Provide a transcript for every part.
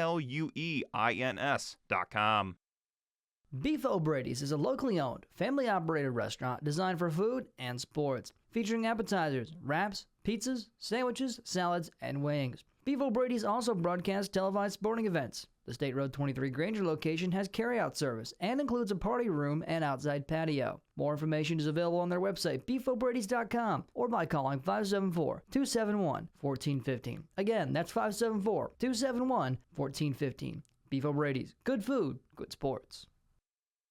LUEINS.com. Beef O'Brady's is a locally owned, family-operated restaurant designed for food and sports, featuring appetizers, wraps, pizzas, sandwiches, salads, and wings. Beef O'Brady's also broadcasts televised sporting events. The State Road 23 Granger location has carryout service and includes a party room and outside patio. More information is available on their website, beefobradys.com, or by calling 574-271-1415. Again, that's 574-271-1415. Beef O'Brady's. Good food, good sports.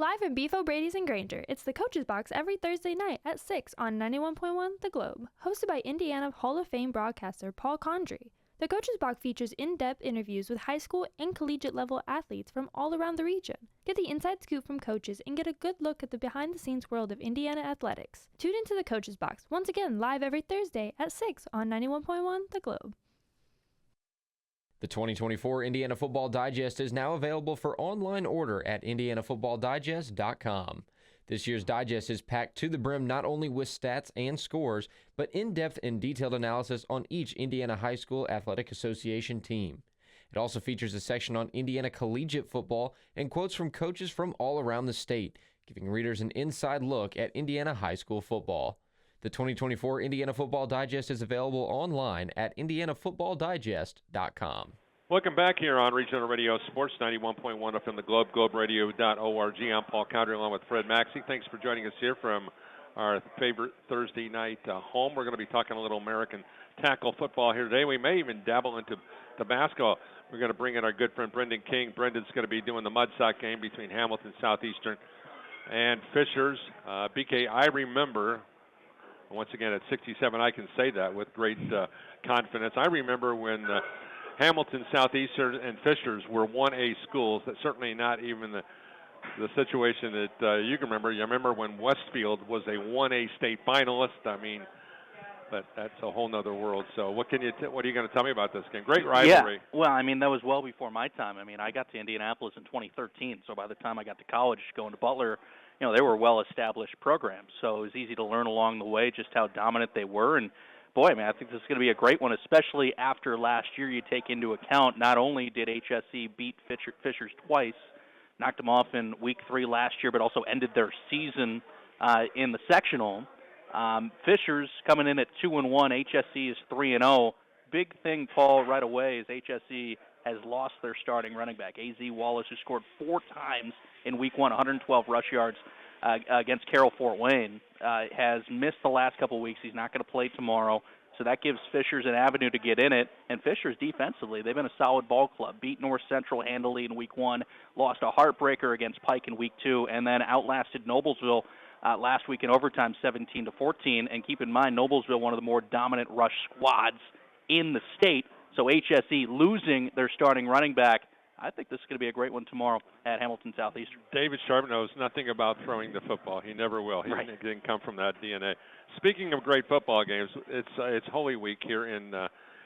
Live from Beef O'Brady's in Granger, it's the Coach's Box every Thursday night at 6 on 91.1 The Globe, hosted by Indiana Hall of Fame broadcaster Paul Condry. The Coach's Box features in-depth interviews with high school and collegiate level athletes from all around the region. Get the inside scoop from coaches and get a good look at the behind-the-scenes world of Indiana athletics. Tune into the Coach's Box, once again live every Thursday at 6 on 91.1 The Globe. The 2024 Indiana Football Digest is now available for online order at indianafootballdigest.com. This year's digest is packed to the brim not only with stats and scores, but in-depth and detailed analysis on each Indiana High School Athletic Association team. It also features a section on Indiana collegiate football and quotes from coaches from all around the state, giving readers an inside look at Indiana high school football. The 2024 Indiana Football Digest is available online at indianafootballdigest.com. Welcome back here on Regional Radio Sports 91.1 FM The Globe, globeradio.org. I'm Paul Condry along with Fred Maxey. Thanks for joining us here from our favorite Thursday night home. We're going to be talking a little American tackle football here today. We may even dabble into basketball. We're going to bring in our good friend Brendan King. Brendan's going to be doing the Mudsock game between Hamilton Southeastern and Fishers. BK, I remember, once again at 67, I can say that with great confidence. I remember when Hamilton, Southeastern, and Fishers were 1A schools. That's certainly not even the situation that you can remember. You remember when Westfield was a 1A state finalist. I mean, but that's a whole nother world. So what are you going to tell me about this game? Great rivalry. Yeah, well, I mean, that was well before my time. I mean, I got to Indianapolis in 2013, so by the time I got to college going to Butler, you know, they were well-established programs. So it was easy to learn along the way just how dominant they were. And boy, man, I think this is going to be a great one, especially after last year. You take into account not only did HSE beat Fishers twice, knocked them off in Week 3 last year, but also ended their season in the sectional. Fishers coming in at 2-1. HSE is 3-0. Big thing, Paul, right away is HSE has lost their starting running back, A.Z. Wallace, who scored 4 times in Week 1, 112 rush yards against Carroll Fort Wayne. Has missed the last couple of weeks. He's not going to play tomorrow. So that gives Fishers an avenue to get in it. And Fishers defensively, they've been a solid ball club. Beat North Central handily in Week 1, lost a heartbreaker against Pike in Week 2, and then outlasted Noblesville last week in overtime 17-14. And keep in mind, Noblesville, one of the more dominant rush squads in the state. So HSE losing their starting running back. I think this is going to be a great one tomorrow at Hamilton Southeastern. David Sharp knows nothing about throwing the football. He never will. He didn't come from that DNA. Speaking of great football games, it's Holy Week here in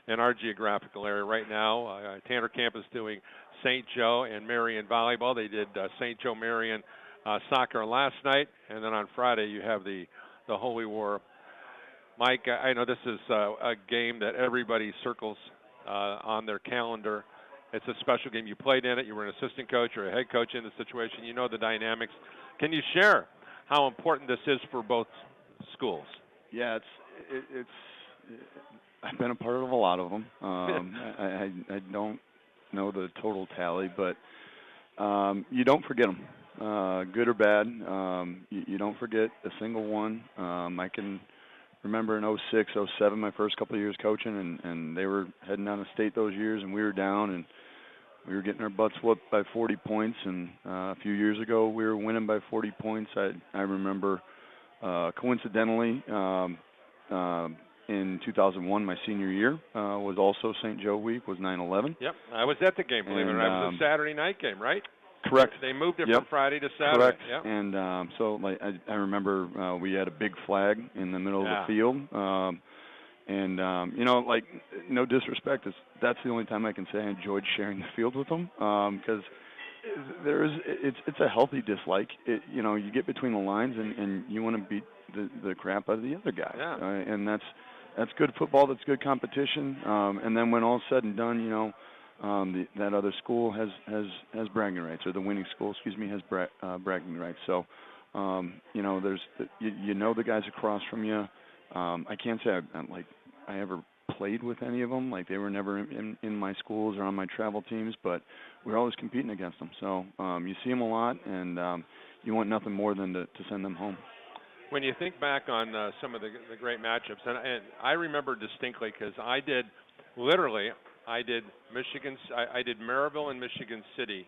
our geographical area right now. Tanner Camp is doing St. Joe and Marion volleyball. They did St. Joe Marion soccer last night, and then on Friday you have the Holy War. Mike, I know this is a game that everybody circles on their calendar. It's a special game. You played in it. You were an assistant coach or a head coach in the situation. You know the dynamics. Can you share how important this is for both schools? Yeah, it's I've been a part of a lot of them. I don't know the total tally, but you don't forget them, good or bad. You don't forget a single one. I can remember in 06, 07, my first couple of years coaching, and they were heading down the state those years, and we were down, and we were getting our butts whooped by 40 points, and a few years ago we were winning by 40 points. I remember coincidentally in 2001, my senior year, was also St. Joe week, was 9/11. Yep, I was at the game, believe it or not. It was a Saturday night game, right? Correct. They moved it from Friday to Saturday. Correct. Yep. And so like I remember we had a big flag in the middle of the field. You know, like, no disrespect, that's the only time I can say I enjoyed sharing the field with them, because it's a healthy dislike. You know, you get between the lines and you want to beat the crap out of the other guy. Yeah. And that's good football. That's good competition. And then when all's said and done, you know, that other school has bragging rights, or the winning school, has bragging rights. So, there's you know the guys across from you. I can't say I ever played with any of them. Like, they were never in my schools or on my travel teams, but we're always competing against them. So you see them a lot, and you want nothing more than to send them home. When you think back on some of the great matchups, and I remember distinctly because I did Michigan, I did Maryville and Michigan City,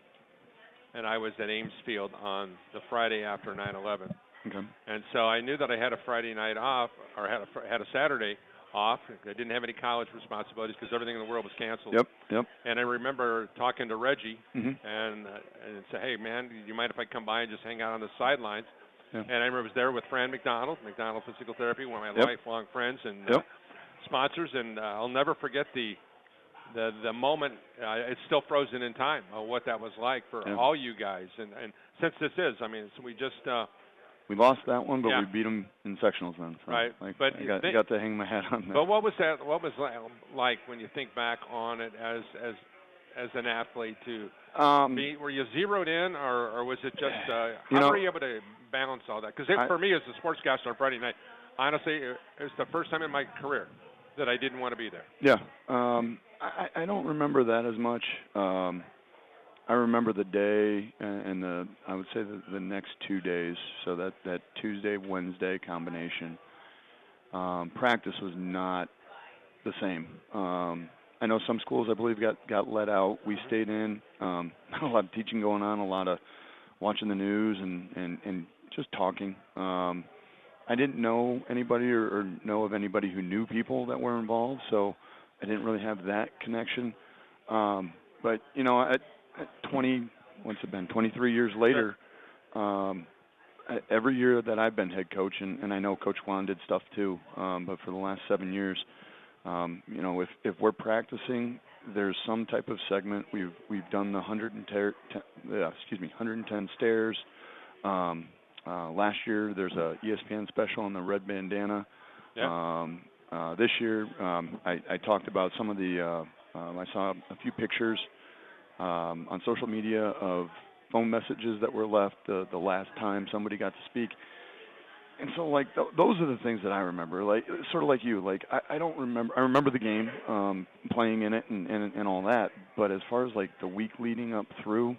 and I was at Ames Field on the Friday after 9/11. Okay. And so I knew that I had a Friday night off, or had a Saturday off. I didn't have any college responsibilities because everything in the world was canceled. Yep. And I remember talking to Reggie Mhm. and say, hey, man, you mind if I come by and just hang out on the sidelines? Yeah. And I remember I was there with Fran McDonald Physical Therapy, one of my lifelong friends and sponsors. And I'll never forget the moment. It's still frozen in time, what that was like for all you guys. And since this is, I mean, we just we lost that one, but we beat them in sectionals then. So, right. But I got to hang my hat on that. But what was that? What was like when you think back on it as an athlete to be? Were you zeroed in, or was it just? How were you able to balance all that? Because for me, as a sportscaster on Friday night, honestly, it was the first time in my career that I didn't want to be there. Yeah. I don't remember that as much. I remember the day and I would say the next 2 days. So that Tuesday, Wednesday combination. Practice was not the same. I know some schools, I believe, got let out. We stayed in. Not a lot of teaching going on, a lot of watching the news and just talking. I didn't know anybody or know of anybody who knew people that were involved, so I didn't really have that connection. But, at 23 years later, every year that I've been head coach, and I know Coach Juan did stuff too, but for the last 7 years, if we're practicing, there's some type of segment. We've done the 110 stairs. Last year, there's a ESPN special on the red bandana. This year, I talked about some of the. I saw a few pictures on social media of phone messages that were left the last time somebody got to speak. And so, those are the things that I remember. Sort of like you. I don't remember. I remember the game, playing in it, and all that. But as far as the week leading up through,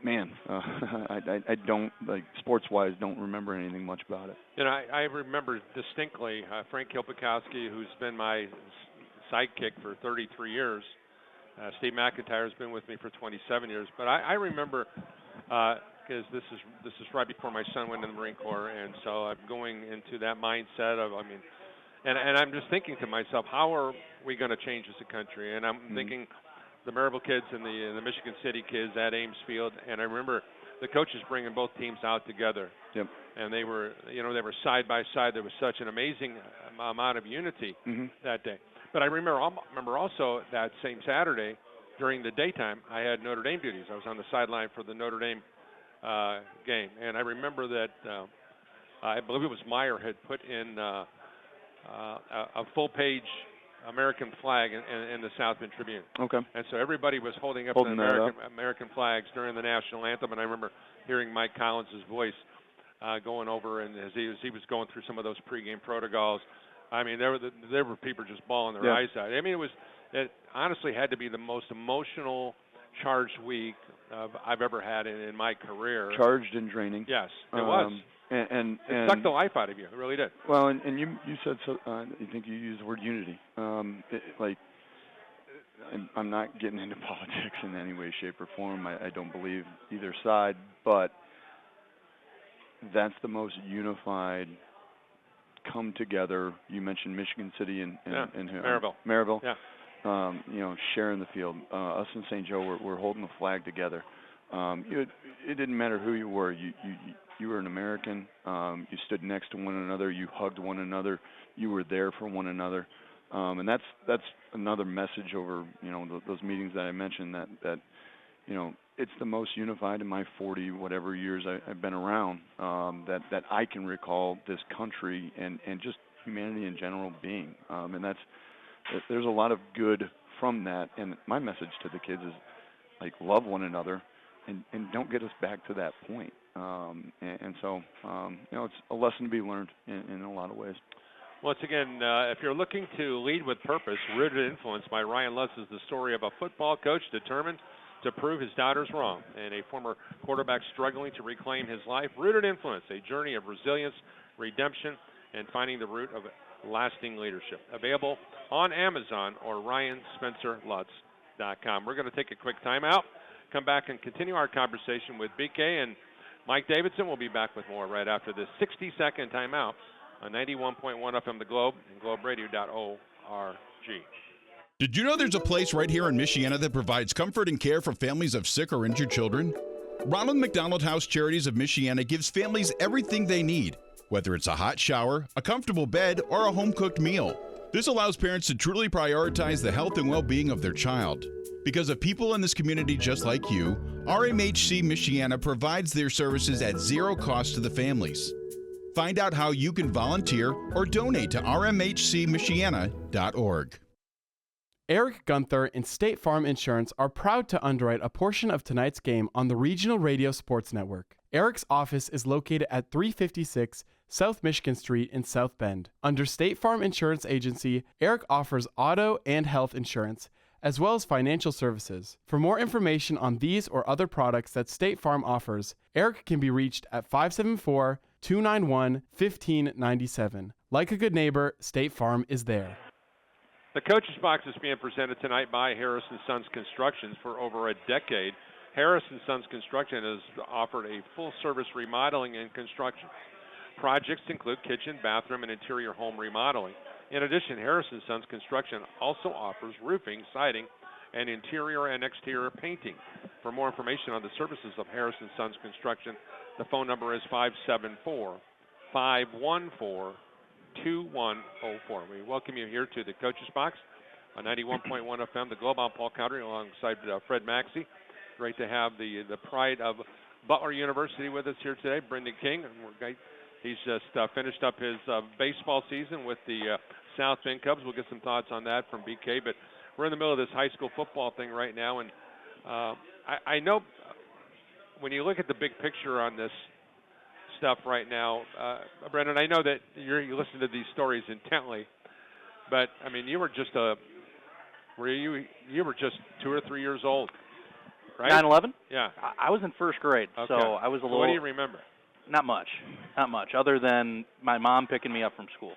man, I don't, sports-wise, don't remember anything much about it. I remember distinctly Frank Kilpikowski, who's been my sidekick for 33 years. Steve McIntyre has been with me for 27 years. But I remember, because this is right before my son went in the Marine Corps, and so I'm going into that mindset of, and I'm just thinking to myself, how are we going to change as a country? And I'm thinking the Maryville kids and the Michigan City kids at Ames Field, and I remember the coaches bringing both teams out together. Yep. And they were side by side. There was such an amazing amount of unity that day. But I remember also that same Saturday, during the daytime, I had Notre Dame duties. I was on the sideline for the Notre Dame game, and I remember that I believe it was Meyer had put in a full-page American flag in the South Bend Tribune. Okay. And so everybody was holding up the American flags during the national anthem, and I remember hearing Mike Collins' voice going over, and as he was going through some of those pregame protocols. I mean, there were people just bawling their eyes out. I mean, it honestly had to be the most emotional, charged week I've ever had in my career. Charged and draining. Yes, it was. And it sucked the life out of you. It really did. Well, and you said so. You think you used the word unity. I'm not getting into politics in any way, shape, or form. I don't believe either side, but that's the most unified come together. You mentioned Michigan City and Maryville. Maryville. Yeah. Sharing the field. Us and St. Joe, we're holding the flag together. It didn't matter who you were. You were an American. You stood next to one another. You hugged one another. You were there for one another. And that's another message over those meetings that I mentioned. That it's the most unified in my 40 whatever years I've been around. That I can recall this country and just humanity in general being. And there's a lot of good from that. And my message to the kids is, like, love one another and don't get us back to that point. So, it's a lesson to be learned in a lot of ways. Once again, if you're looking to lead with purpose, Rooted Influence by Ryan Lutz is the story of a football coach determined to prove his doubters wrong, and a former quarterback struggling to reclaim his life. Rooted Influence, a journey of resilience, redemption, and finding the root of lasting leadership. Available on Amazon or RyanSpencerLutz.com. We're going to take a quick timeout, come back and continue our conversation with BK and Mike Davidson. We'll be back with more right after this 60-second timeout on 91.1 FM The Globe and globeradio.org. Did you know there's a place right here in Michiana that provides comfort and care for families of sick or injured children? Ronald McDonald House Charities of Michiana gives families everything they need, whether it's a hot shower, a comfortable bed, or a home-cooked meal. This allows parents to truly prioritize the health and well-being of their child. Because of people in this community just like you, RMHC Michiana provides their services at zero cost to the families. Find out how you can volunteer or donate to rmhcmichiana.org. Eric Gunther and State Farm Insurance are proud to underwrite a portion of tonight's game on the Regional Radio Sports Network. Eric's office is located at 356 South Michigan Street in South Bend. Under State Farm Insurance Agency, Eric offers auto and health insurance, as well as financial services. For more information on these or other products that State Farm offers, Eric can be reached at 574-291-1597. Like a good neighbor, State Farm is there. The Coach's Box is being presented tonight by Harris & Sons Construction. For over a decade, Harris & Sons Construction has offered a full-service remodeling and construction. Projects include kitchen, bathroom, and interior home remodeling. In addition, Harris & Sons Construction also offers roofing, siding, and interior and exterior painting. For more information on the services of Harris & Sons Construction, the phone number is 574-514-2104. We welcome you here to the Coach's Box on 91.1 FM, the Globe. I'm Paul Cowdery alongside Fred Maxey. Great to have the pride of Butler University with us here today, Brendan King. He's just finished up his baseball season with the South Bend Cubs. We'll get some thoughts on that from BK, but we're in the middle of this high school football thing right now, and I know when you look at the big picture on this stuff right now, Brendan, I know that you listen to these stories intently, but I mean, you were just you were just 2 or 3 years old, right? 9/11? Yeah. I was in first grade, Okay. so I was a little. What do you remember? Not much, other than my mom picking me up from school.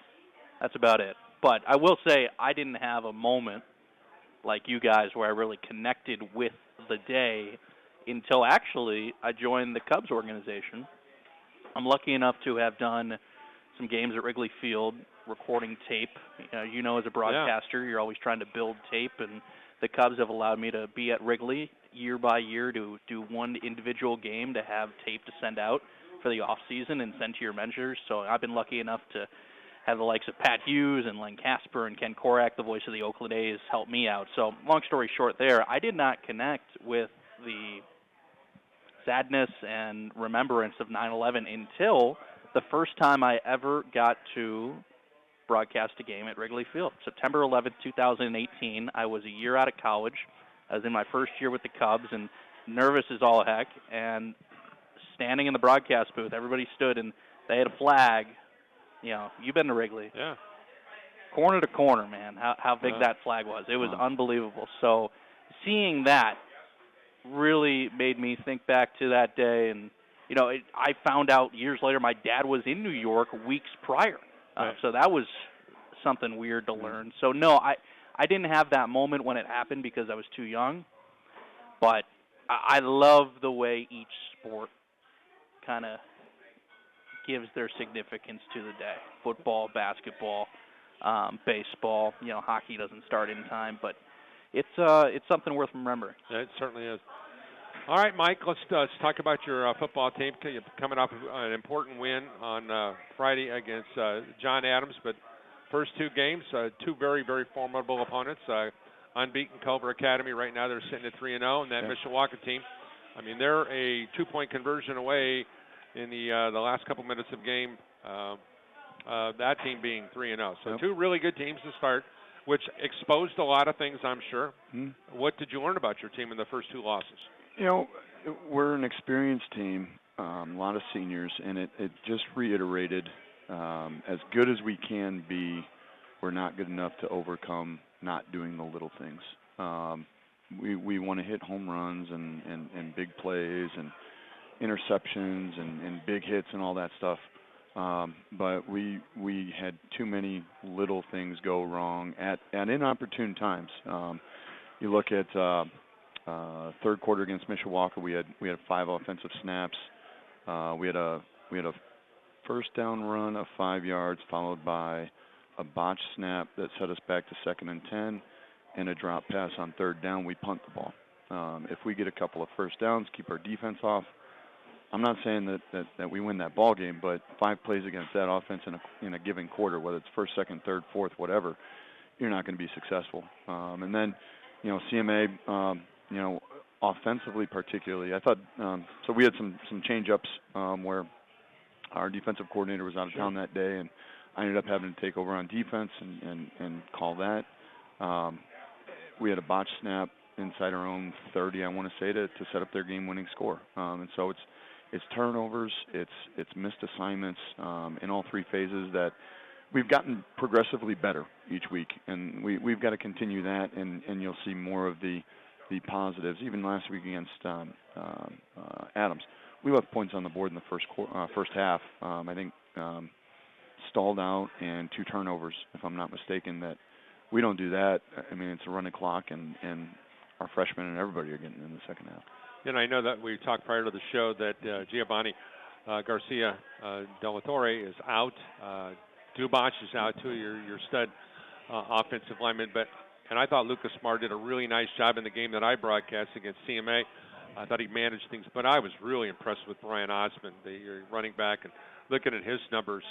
That's about it. But I will say I didn't have a moment like you guys where I really connected with the day until actually I joined the Cubs organization. I'm lucky enough to have done some games at Wrigley Field, recording tape. You know, as a broadcaster, you're always trying to build tape, and the Cubs have allowed me to be at Wrigley year by year to do one individual game to have tape to send out for the off season and send to your mentors. So I've been lucky enough to have the likes of Pat Hughes and Len Casper and Ken Korak, the voice of the Oakland A's, help me out. So long story short there, I did not connect with the sadness and remembrance of 9/11 until the first time I ever got to broadcast a game at Wrigley Field. September 11th, 2018, I was a year out of college. I was in my first year with the Cubs and nervous as all heck, and standing in the broadcast booth, everybody stood and they had a flag. You know, you've been to Wrigley. Yeah. Corner to corner, man, how big that flag was. It was unbelievable. So seeing that really made me think back to that day. And, you know, I found out years later my dad was in New York weeks prior. So that was something weird to learn. So, no, I didn't have that moment when it happened because I was too young. But I love the way each sport kind of gives their significance to the day. Football, basketball, baseball. You know, hockey doesn't start in time, but it's something worth remembering. Yeah, it certainly is. All right, Mike, let's talk about your football team. You're coming off an important win on Friday against John Adams, but first two games, two very, very formidable opponents. Unbeaten Culver Academy right now, they're sitting at 3-0, and that Mishawaka team, I mean, they're a two-point conversion away in the last couple minutes of game, that team being 3-0. So two really good teams to start. which exposed a lot of things, I'm sure. Mm-hmm. What did you learn about your team in the first 2 losses? You know, we're an experienced team, a lot of seniors, and it just reiterated, as good as we can be, we're not good enough to overcome not doing the little things. We want to hit home runs and big plays and interceptions and big hits and all that stuff. But we had too many little things go wrong at inopportune times. You look at third quarter against Mishawaka, we had 5 offensive snaps. We had a first down run of 5 yards, followed by a botched snap that set us back to 2nd and 10, and a drop pass on 3rd down. We punt the ball. If we get a couple of first downs, keep our defense off. I'm not saying that we win that ball game, but 5 plays against that offense in a given quarter, whether it's 1st, 2nd, 3rd, 4th, whatever, you're not going to be successful. And then, CMA, offensively particularly, I thought so. We had some change-ups where our defensive coordinator was out of town that day, and I ended up having to take over on defense and call that. We had a botched snap inside our own 30, I want to say, to set up their game-winning score. And so it's turnovers, it's missed assignments in all 3 phases that we've gotten progressively better each week, and we've got to continue that, and you'll see more of the positives. Even last week against Adams, we left points on the board in the first half. I think stalled out and 2 turnovers, if I'm not mistaken. That we don't do that. I mean, it's a running clock, and our freshmen and everybody are getting in the second half. And I know that we talked prior to the show that Giovanni Garcia de la Torre is out. Duboc is out too, your stud offensive lineman. And I thought Lucas Marr did a really nice job in the game that I broadcast against CMA. I thought he managed things, but I was really impressed with Brian Osmond, the running back, and looking at his numbers.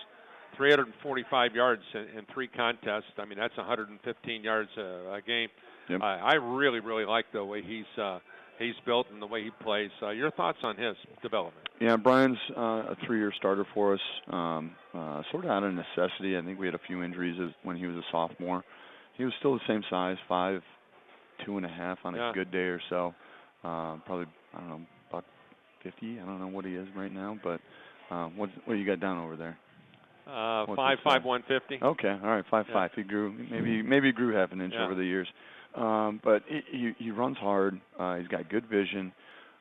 345 yards in 3 contests. I mean, that's 115 yards a game. Yep. I really, really like the way he's built and the way he plays. Your thoughts on his development? Yeah, Brian's a 3-year starter for us, sort of out of necessity. I think we had a few injuries when he was a sophomore. He was still the same size, 5'2.5" on a good day or so. Probably, I don't know, about 50. I don't know what he is right now, but what do you got down over there? 5'5", 150. Okay, all right, 5'5". Yeah. He grew maybe he grew half an inch over the years, but he runs hard. He's got good vision.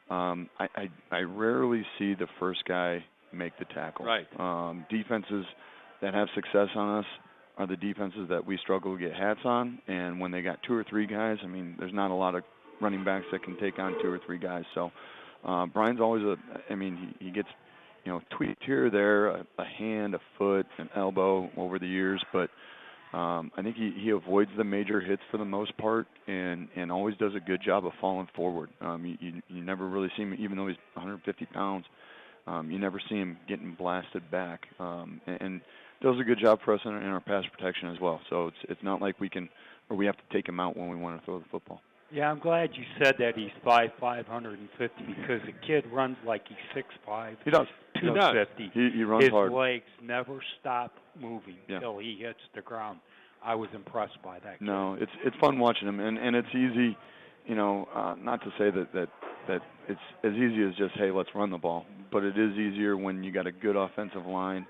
I rarely see the first guy make the tackle. Right. Defenses that have success on us are the defenses that we struggle to get hats on, and when they got 2 or 3 guys, I mean, there's not a lot of running backs that can take on 2 or 3 guys. So Brian's always he gets tweaked here or there, a hand, a foot, an elbow over the years, but I think he avoids the major hits for the most part, and always does a good job of falling forward. You never really see him, even though he's 150 pounds, you never see him getting blasted back, and does a good job for us in our pass protection as well. So it's not like we have to take him out when we want to throw the football. Yeah, I'm glad you said that he's 5'5", 150, because the kid runs like he's 6'5". He does. 250. He runs hard. His legs never stop moving Yeah. till he hits the ground. I was impressed by that kid. No, it's fun watching him, and it's easy, not to say that it's as easy as just, hey, let's run the ball, but it is easier when you got a good offensive line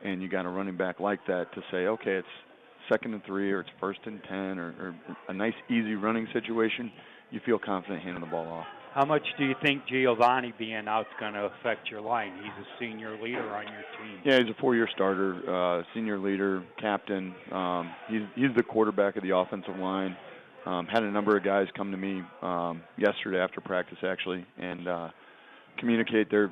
and you got a running back like that to say, okay, it's 2nd and 3 or it's 1st and 10 or a nice easy running situation. You feel confident handing the ball off. How much do you think Giovanni being out is going to affect your line? He's a senior leader on your team. Yeah, he's a 4-year starter, senior leader, captain. He's the quarterback of the offensive line. Had a number of guys come to me yesterday after practice, actually, and communicate their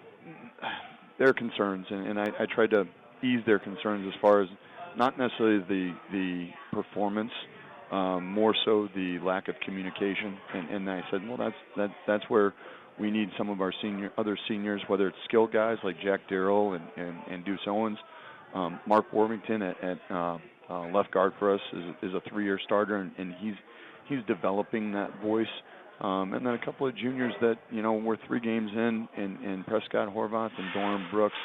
concerns, and I tried to ease their concerns as far as not necessarily the performance, more so the lack of communication. And I said, well, that's where we need some of our other seniors, whether it's skilled guys like Jack Darrell and Deuce Owens. Mark Worthington at left guard for us is a 3-year starter, and he's developing that voice. And then a couple of juniors that, we're 3 games in Prescott Horvath and Doran Brooks.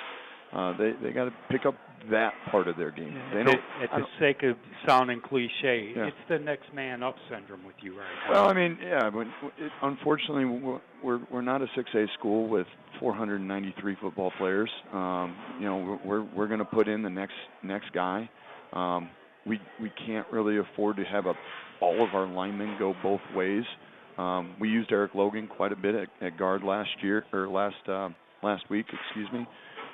They got to pick up that part of their game. They At don't. the sake of sounding cliche, Yeah. it's the next man up syndrome with you right now. Well, I mean, yeah. But unfortunately, we're not a 6A school with 493 football players. We're going to put in the next guy. We can't really afford to have all of our linemen go both ways. We used Eric Logan quite a bit at guard last week, excuse me.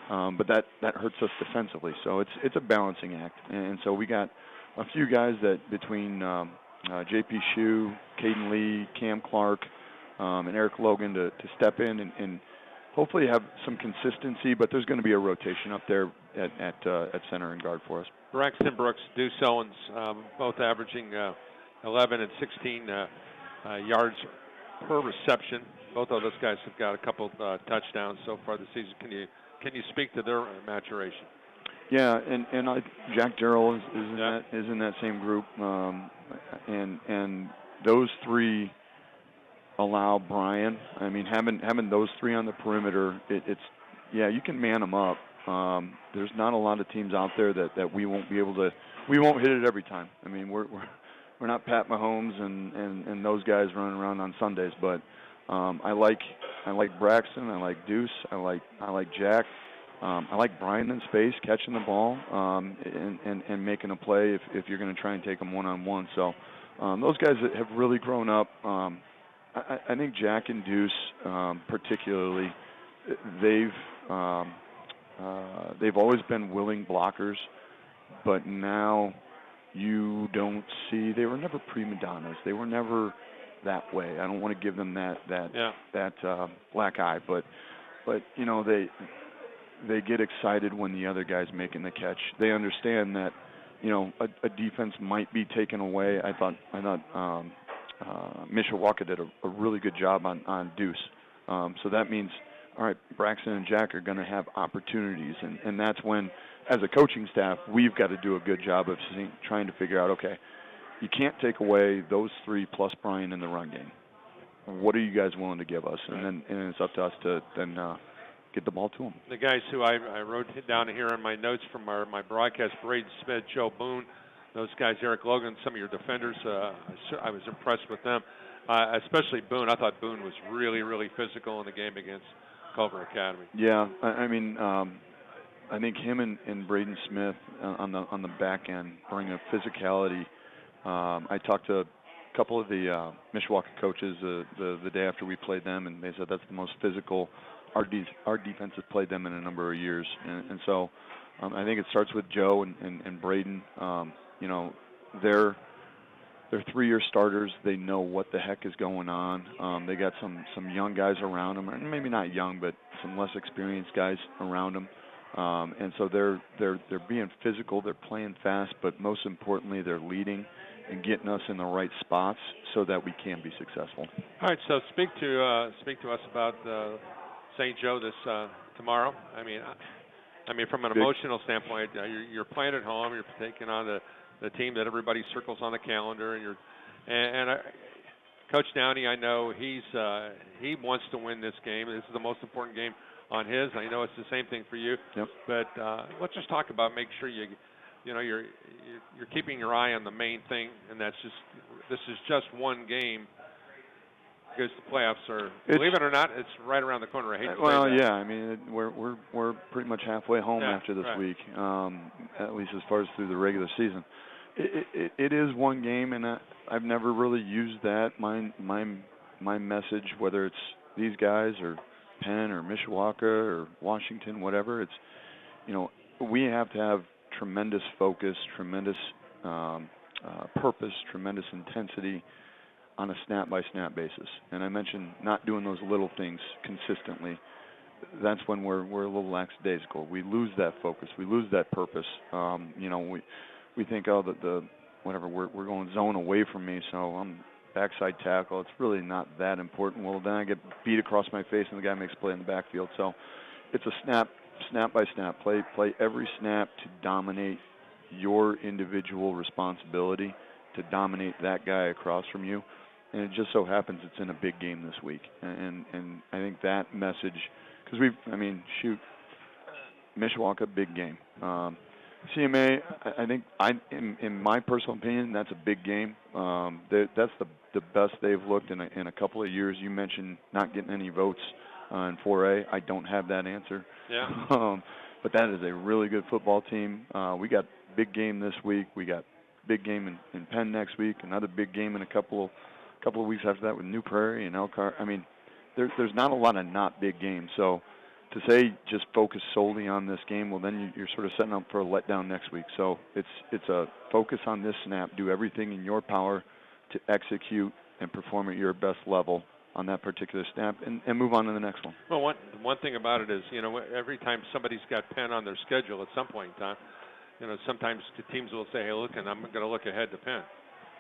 But that hurts us defensively. So it's a balancing act. And so we got a few guys that between J.P. Shue, Caden Lee, Cam Clark, and Eric Logan to step in and hopefully have some consistency. But there's going to be a rotation up there at center and guard for us. Braxton Brooks, Deuce Owens, both averaging 11 and 16 yards per reception. Both of those guys have got a couple touchdowns so far this season. Can you speak to their maturation? Yeah, and Jack Jarrell is in that same group, and those three allow Brian. I mean, having those three on the perimeter, you can man them up. There's not a lot of teams out there that we won't be able to. We won't hit it every time. I mean, we're not Pat Mahomes and those guys running around on Sundays, but I like Braxton. I like Deuce. I like Jack. I like Brian in space, catching the ball and making a play if you're going to try and take them one-on-one. So those guys that have really grown up. I think Jack and Deuce, particularly, they've always been willing blockers, but now you don't see. They were never prima donnas. They were never that way. I don't want to give them that black eye, but they get excited when the other guy's making the catch. They understand that a defense might be taken away. I thought Mishawaka did a really good job on Deuce. So that means, all right, Braxton and Jack are going to have opportunities, and that's when, as a coaching staff, we've got to do a good job of trying to figure out, okay, you can't take away those three plus Brian in the run game. What are you guys willing to give us? And it's up to us to then get the ball to them. The guys who I wrote down here in my notes from my broadcast, Braden Smith, Joe Boone, those guys, Eric Logan, some of your defenders, I was impressed with them, especially Boone. I thought Boone was really, really physical in the game against Culver Academy. Yeah, I mean, I think him and Braden Smith on the back end bring a physicality. I talked to a couple of the Mishawaka coaches the day after we played them, and they said that's the most physical our defense has played them in a number of years. And so I think it starts with Joe and Braden. They're 3-year starters. They know what the heck is going on. They got some young guys around them, and maybe not young, but some less experienced guys around them. And so they're being physical. They're playing fast, but most importantly, they're leading and getting us in the right spots so that we can be successful. All right, so speak to us about St. Joe this tomorrow. I mean, from an emotional standpoint, you're playing at home. You're taking on the team that everybody circles on the calendar, and Coach Downey, I know he wants to win this game. This is the most important game on his. I know it's the same thing for you. Yep. But let's just talk about make sure you're keeping your eye on the main thing, and this is just one game. Because the playoffs are, believe it or not, it's right around the corner. I hate to say that. Yeah. I mean, we're pretty much halfway home after this week, at least as far as through the regular season. It is one game, and I've never really used that. My message, whether it's these guys or Penn or Mishawaka or Washington, whatever, it's we have to have tremendous focus, tremendous purpose, tremendous intensity on a snap-by-snap basis. And I mentioned not doing those little things consistently. That's when we're a little lackadaisical. We lose that focus. We lose that purpose. We think, we're going zone away from me, so I'm backside tackle. It's really not that important. Well, then I get beat across my face, and the guy makes a play in the backfield. So it's a snap-by-snap. Play every snap to dominate your individual responsibility, to dominate that guy across from you. And it just so happens it's in a big game this week. And I think that message, because Mishawaka, big game. CMA, I think, in my personal opinion, that's a big game. That's the best they've looked in a couple of years. You mentioned not getting any votes in 4A. I don't have that answer. Yeah. But that is a really good football team. We got big game this week. We got big game in Penn next week. Another big game in a couple of weeks after that with New Prairie and Elkhart. I mean, there's not a lot of not big games. So to say just focus solely on this game, well, then you're sort of setting up for a letdown next week. So it's a focus on this snap. Do everything in your power to execute and perform at your best level on that particular snap, and move on to the next one. Well, one thing about it is, every time somebody's got Penn on their schedule at some point in time, sometimes the teams will say, hey, look, and I'm going to look ahead to Penn.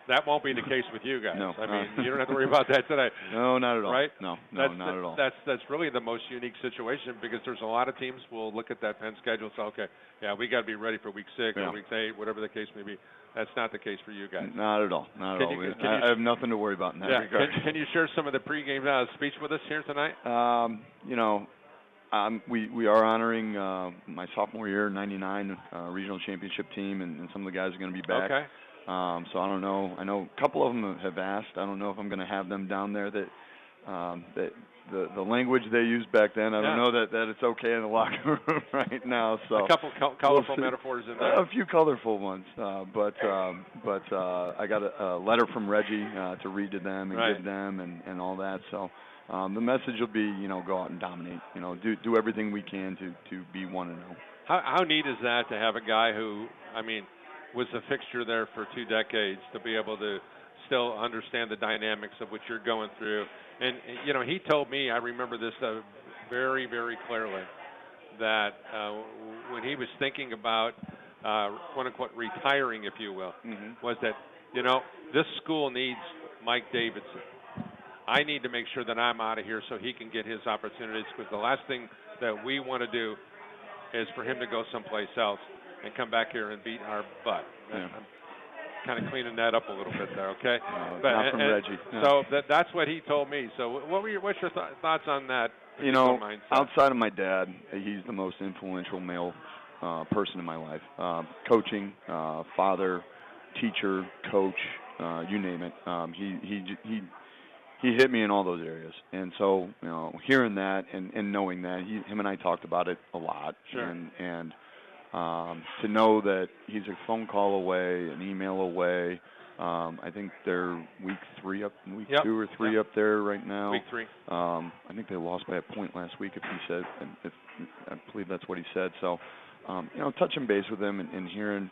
That won't be the case with you guys. No. I mean, you don't have to worry about that today. No, not at all. Right? No, not at all. That's really the most unique situation, because there's a lot of teams will look at that Penn schedule and say, okay, yeah, we got to be ready for week 6 or week 8, whatever the case may be. That's not the case for you guys. Not at all. Not at all. I have nothing to worry about in that regard. Can you share some of the pregame speech with us here tonight? We are honoring my sophomore year, 99 regional championship team, and some of the guys are going to be back. Okay. So I don't know. I know a couple of them have asked. I don't know if I'm going to have them down there. That the language they used back then, I don't know that it's okay in the locker room right now. So a couple colorful metaphors in there. A few colorful ones, but I got a letter from Reggie to read to them and give them and all that. So the message will be, go out and dominate. Do everything we can to be 1-0. How neat is that to have a guy who, was a fixture there for 2 decades, to be able to still understand the dynamics of what you're going through. And, he told me, I remember this very, very clearly, that when he was thinking about, quote-unquote, retiring, if you will, was that, this school needs Mike Davidson. I need to make sure that I'm out of here so he can get his opportunities, because the last thing that we want to do is for him to go someplace else and come back here and beat our butt. Yeah. I'm kind of cleaning that up a little bit there, okay? Not from Reggie. So that's what he told me. So what's your thoughts on that? Outside of my dad, he's the most influential male person in my life. Coaching, father, teacher, coach, you name it. He hit me in all those areas. And so, hearing that and knowing that, him and I talked about it a lot. Sure. And to know that he's a phone call away, an email away. I think they're week 2 or 3 up there right now. Week 3. I think they lost by a point last week, I believe that's what he said. So, touching base with him and hearing,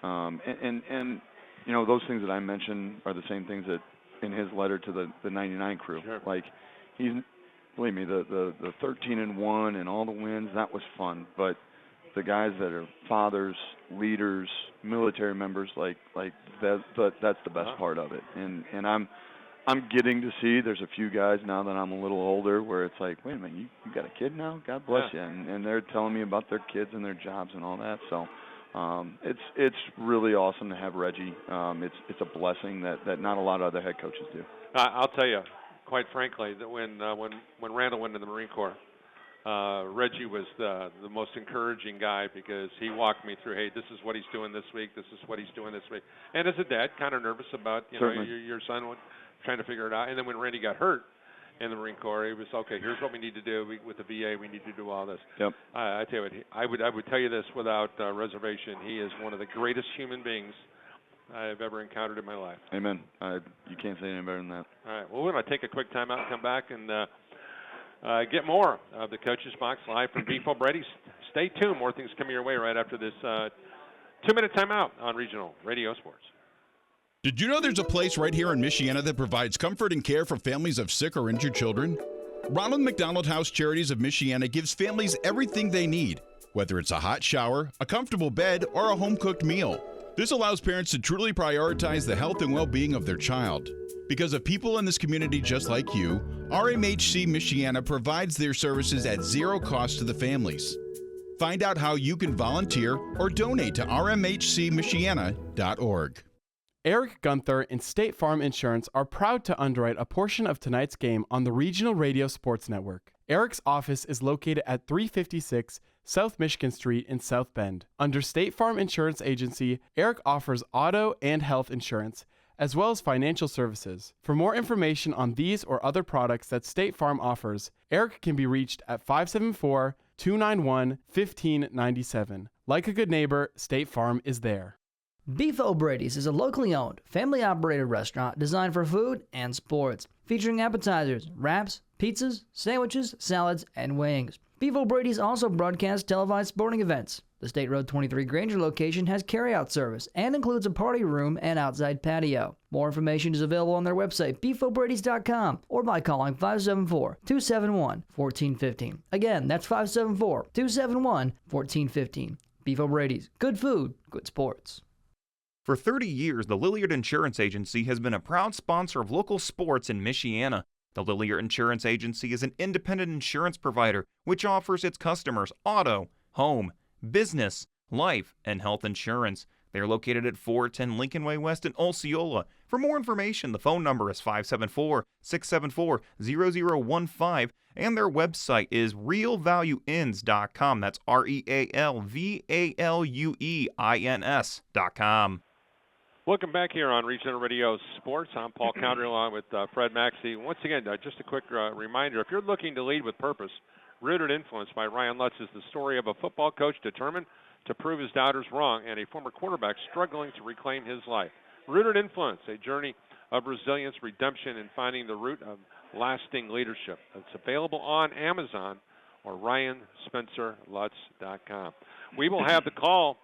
and those things that I mentioned are the same things that in his letter to the 99 crew. Sure. Like, believe me, the 13-1 and all the wins, that was fun. But the guys that are fathers, leaders, military members, like that's the best part of it. And I'm getting to see, there's a few guys now that I'm a little older where it's like, wait a minute, you got a kid now? God bless you. And they're telling me about their kids and their jobs and all that. So it's really awesome to have Reggie. It's a blessing that not a lot of other head coaches do. I'll tell you, quite frankly, that when Randall went to the Marine Corps, Reggie was the most encouraging guy, because he walked me through, hey, this is what he's doing this week, this is what he's doing this week. And as a dad, kind of nervous about your son trying to figure it out. And then when Randy got hurt in the Marine Corps, it was, okay, here's what we need to do with the VA. We need to do all this. Yep. I tell you what, I would tell you this without reservation. He is one of the greatest human beings I've ever encountered in my life. Amen. You can't say any better than that. All right. Well, we're going to take a quick timeout and come back and get more of the Coach's Box live from Beef O'Brady's. Stay tuned. More things coming your way right after this 2-minute timeout on Regional Radio Sports. Did you know there's a place right here in Michiana that provides comfort and care for families of sick or injured children? Ronald McDonald House Charities of Michiana gives families everything they need, whether it's a hot shower, a comfortable bed, or a home-cooked meal. This allows parents to truly prioritize the health and well-being of their child. Because of people in this community just like you, RMHC Michiana provides their services at zero cost to the families. Find out how you can volunteer or donate to rmhcmichiana.org. Eric Gunther and State Farm Insurance are proud to underwrite a portion of tonight's game on the Regional Radio Sports Network. Eric's office is located at 356 South Michigan Street in South Bend. Under State Farm Insurance Agency, Eric offers auto and health insurance, as well as financial services. For more information on these or other products that State Farm offers, Eric can be reached at 574-291-1597. Like a good neighbor, State Farm is there. Beef O'Brady's is a locally owned, family-operated restaurant designed for food and sports, featuring appetizers, wraps, pizzas, sandwiches, salads, and wings. Beef O'Brady's also broadcasts televised sporting events. The State Road 23 Granger location has carryout service and includes a party room and outside patio. More information is available on their website, beefobradys.com, or by calling 574-271-1415. Again, that's 574-271-1415. Beef O'Brady's. Good food, good sports. For 30 years, the Lilliard Insurance Agency has been a proud sponsor of local sports in Michiana. The Lilliard Insurance Agency is an independent insurance provider which offers its customers auto, home, business, life, and health insurance. They are located at 410 Lincoln Way West in Osceola. For more information, the phone number is 574-674-0015, and their website is realvalueins.com. That's REALVALUEINS.com. Welcome back here on Regional Radio Sports. I'm Paul Counter along with Fred Maxey. Once again, just a quick reminder, if you're looking to lead with purpose, Rooted Influence by Ryan Lutz is the story of a football coach determined to prove his doubters wrong and a former quarterback struggling to reclaim his life. Rooted Influence, a journey of resilience, redemption, and finding the root of lasting leadership. It's available on Amazon or RyanSpencerLutz.com. We will have the call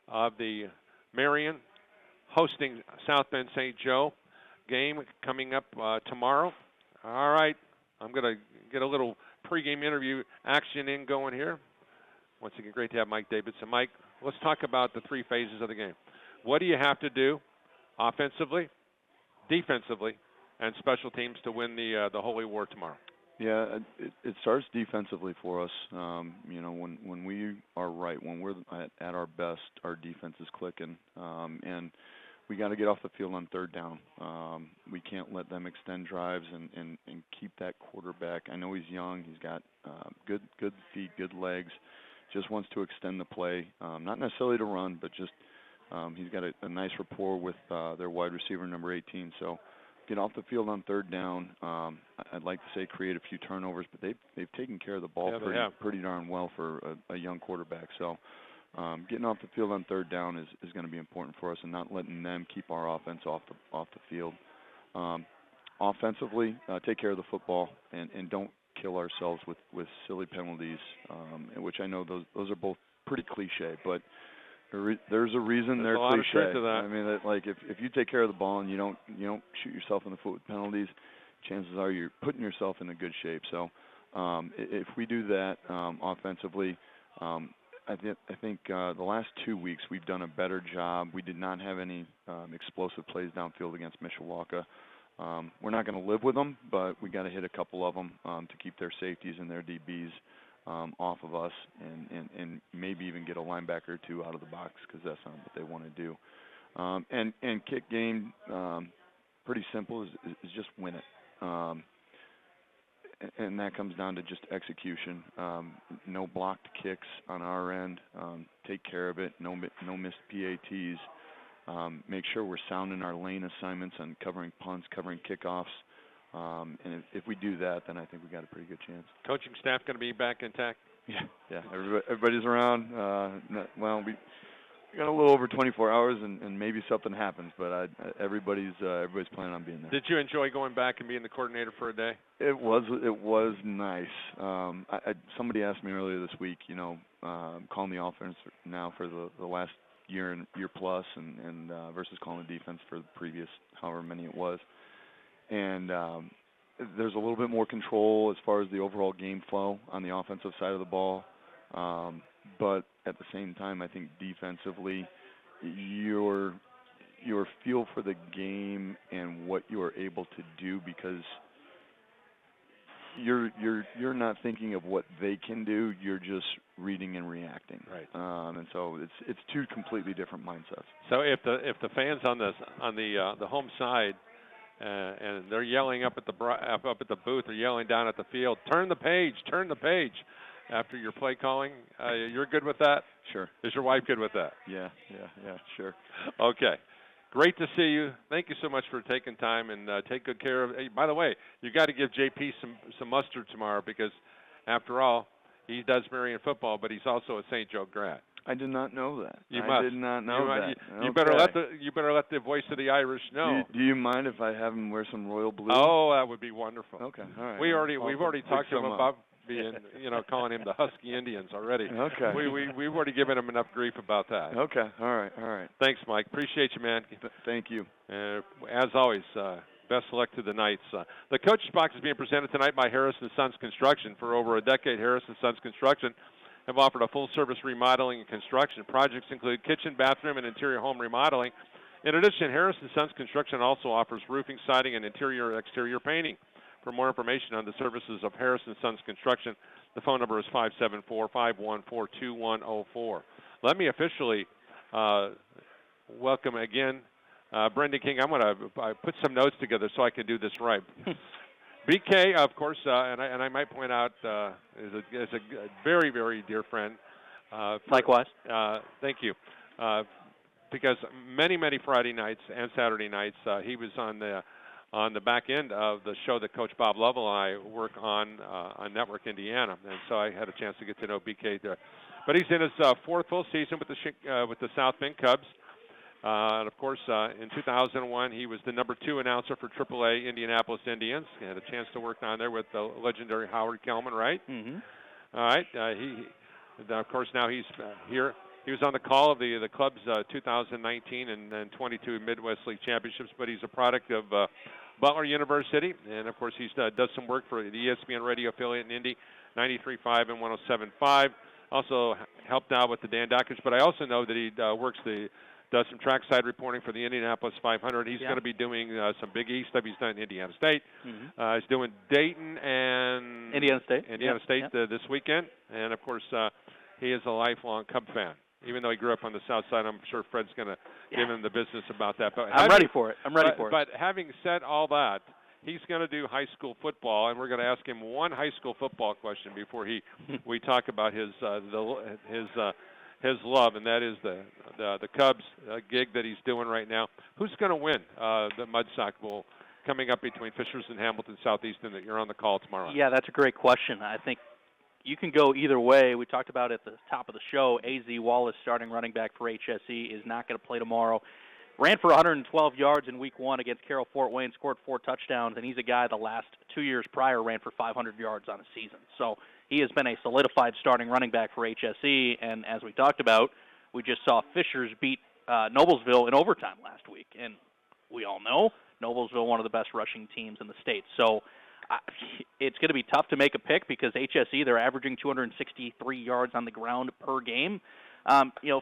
of the Marion hosting South Bend St. Joe game coming up tomorrow. All right, I'm going to get a little pregame interview action going here. Once again, great to have Mike Davidson. Mike, let's talk about the three phases of the game. What do you have to do offensively, defensively, and special teams to win the Holy War tomorrow? Yeah, it starts defensively for us. When we are right, when we're at our best, our defense is clicking, and we got to get off the field on third down. We can't let them extend drives and keep that quarterback. I know he's young. He's got good feet, good legs. Just wants to extend the play, not necessarily to run, but just he's got a nice rapport with their wide receiver, number 18. So get off the field on third down. I'd like to say create a few turnovers, but they've taken care of the ball pretty darn well for a young quarterback. So getting off the field on third down is going to be important for us, and not letting them keep our offense off the field. Offensively, take care of the football and don't kill ourselves with silly penalties, which I know those are both pretty cliche, but there's a reason they're cliche. There's a lot of truth to that. I mean, like if you take care of the ball and you don't shoot yourself in the foot with penalties, chances are you're putting yourself in a good shape. So if we do that offensively, I think the last 2 weeks we've done a better job. We did not have any explosive plays downfield against Mishawaka. We're not going to live with them, but we got to hit a couple of them to keep their safeties and their DBs off of us, and maybe even get a linebacker or two out of the box, because that's not what they want to do. And kick game, pretty simple, is just win it. And that comes down to just execution. No blocked kicks on our end. Take care of it. No missed PATs. Make sure we're sound in our lane assignments on covering punts, covering kickoffs. And if we do that, then I think we got a pretty good chance. Coaching staff going to be back intact? Yeah. Everybody's around. We got a little over 24 hours, and maybe something happens, but everybody's planning on being there. Did you enjoy going back and being the coordinator for a day? It was nice. Somebody asked me earlier this week, calling the offense now for the last year plus, and versus calling the defense for the previous however many it was. And there's a little bit more control as far as the overall game flow on the offensive side of the ball. But at the same time, I think defensively, your feel for the game and what you are able to do, because you're not thinking of what they can do. You're just reading and reacting. Right. And so it's two completely different mindsets. So if the fans on the home side and they're yelling up at the booth or yelling down at the field, turn the page after your play calling, you're good with that? Sure. Is your wife good with that? Yeah, sure. Okay. Great to see you. Thank you so much for taking time, and take good care of. Hey, by the way, you got to give JP some mustard tomorrow, because after all, he does Marion football, but he's also a St. Joe grad. I did not know that. I did not know that. You Okay. better let the voice of the Irish know. Do you mind if I have him wear some royal blue? Oh, that would be wonderful. Okay, all right. We've already talked to him about being, calling him the Husky Indians already. Okay. We've already given him enough grief about that. Okay, all right. Thanks, Mike. Appreciate you, man. Thank you. As always, best of luck to the Knights. The Coach's Box is being presented tonight by Harrison Sons Construction. For over a decade, Harrison Sons Construction have offered a full-service remodeling and construction. Projects include kitchen, bathroom, and interior home remodeling. In addition, Harrison Sons Construction also offers roofing, siding, and interior and exterior painting. For more information on the services of Harrison Sons Construction, the phone number is 574-514-2104. Let me officially welcome again Brendan King. I'm going to put some notes together so I can do this right. BK, of course, and I might point out, is a very, very dear friend. Likewise. Thank you. Because many Friday nights and Saturday nights, he was on the back end of the show that Coach Bob Lovell and I work on Network Indiana, and so I had a chance to get to know BK there. But he's in his fourth full season with the South Bend Cubs. And of course, in 2001, he was the number 2 announcer for AAA Indianapolis Indians. He had a chance to work on there with the legendary Howard Kellman, right? Mm-hmm. All right. Of course, now he's here. He was on the call of the club's 2019 and 22 Midwest League championships, but he's a product of Butler University, and of course, he does some work for the ESPN radio affiliate in Indy, 93.5 and 107.5. Also helped out with the Dan Dockage, but I also know that he does some trackside reporting for the Indianapolis 500. He's going to be doing some Big East stuff. He's done Indiana State. Mm-hmm. He's doing Dayton and Indiana State. This weekend. And, of course, he is a lifelong Cub fan. Even though he grew up on the south side, I'm sure Fred's going to give him the business about that. But I'm ready for it. But having said all that, he's going to do high school football, and we're going to ask him one high school football question before we talk about his love, and that is the Cubs gig that he's doing right now. Who's going to win the Mud Sock Bowl coming up between Fishers and Hamilton Southeastern that you're on the call tomorrow? Yeah, that's a great question. I think you can go either way. We talked about at the top of the show, A.Z. Wallace, starting running back for HSE, is not going to play tomorrow. Ran for 112 yards in Week 1 against Carroll Fort Wayne, scored 4 touchdowns, and he's a guy the last 2 years prior ran for 500 yards on a season. So he has been a solidified starting running back for HSE, and as we talked about, we just saw Fishers beat Noblesville in overtime last week, and we all know Noblesville, one of the best rushing teams in the state. So it's going to be tough to make a pick because HSE, they're averaging 263 yards on the ground per game.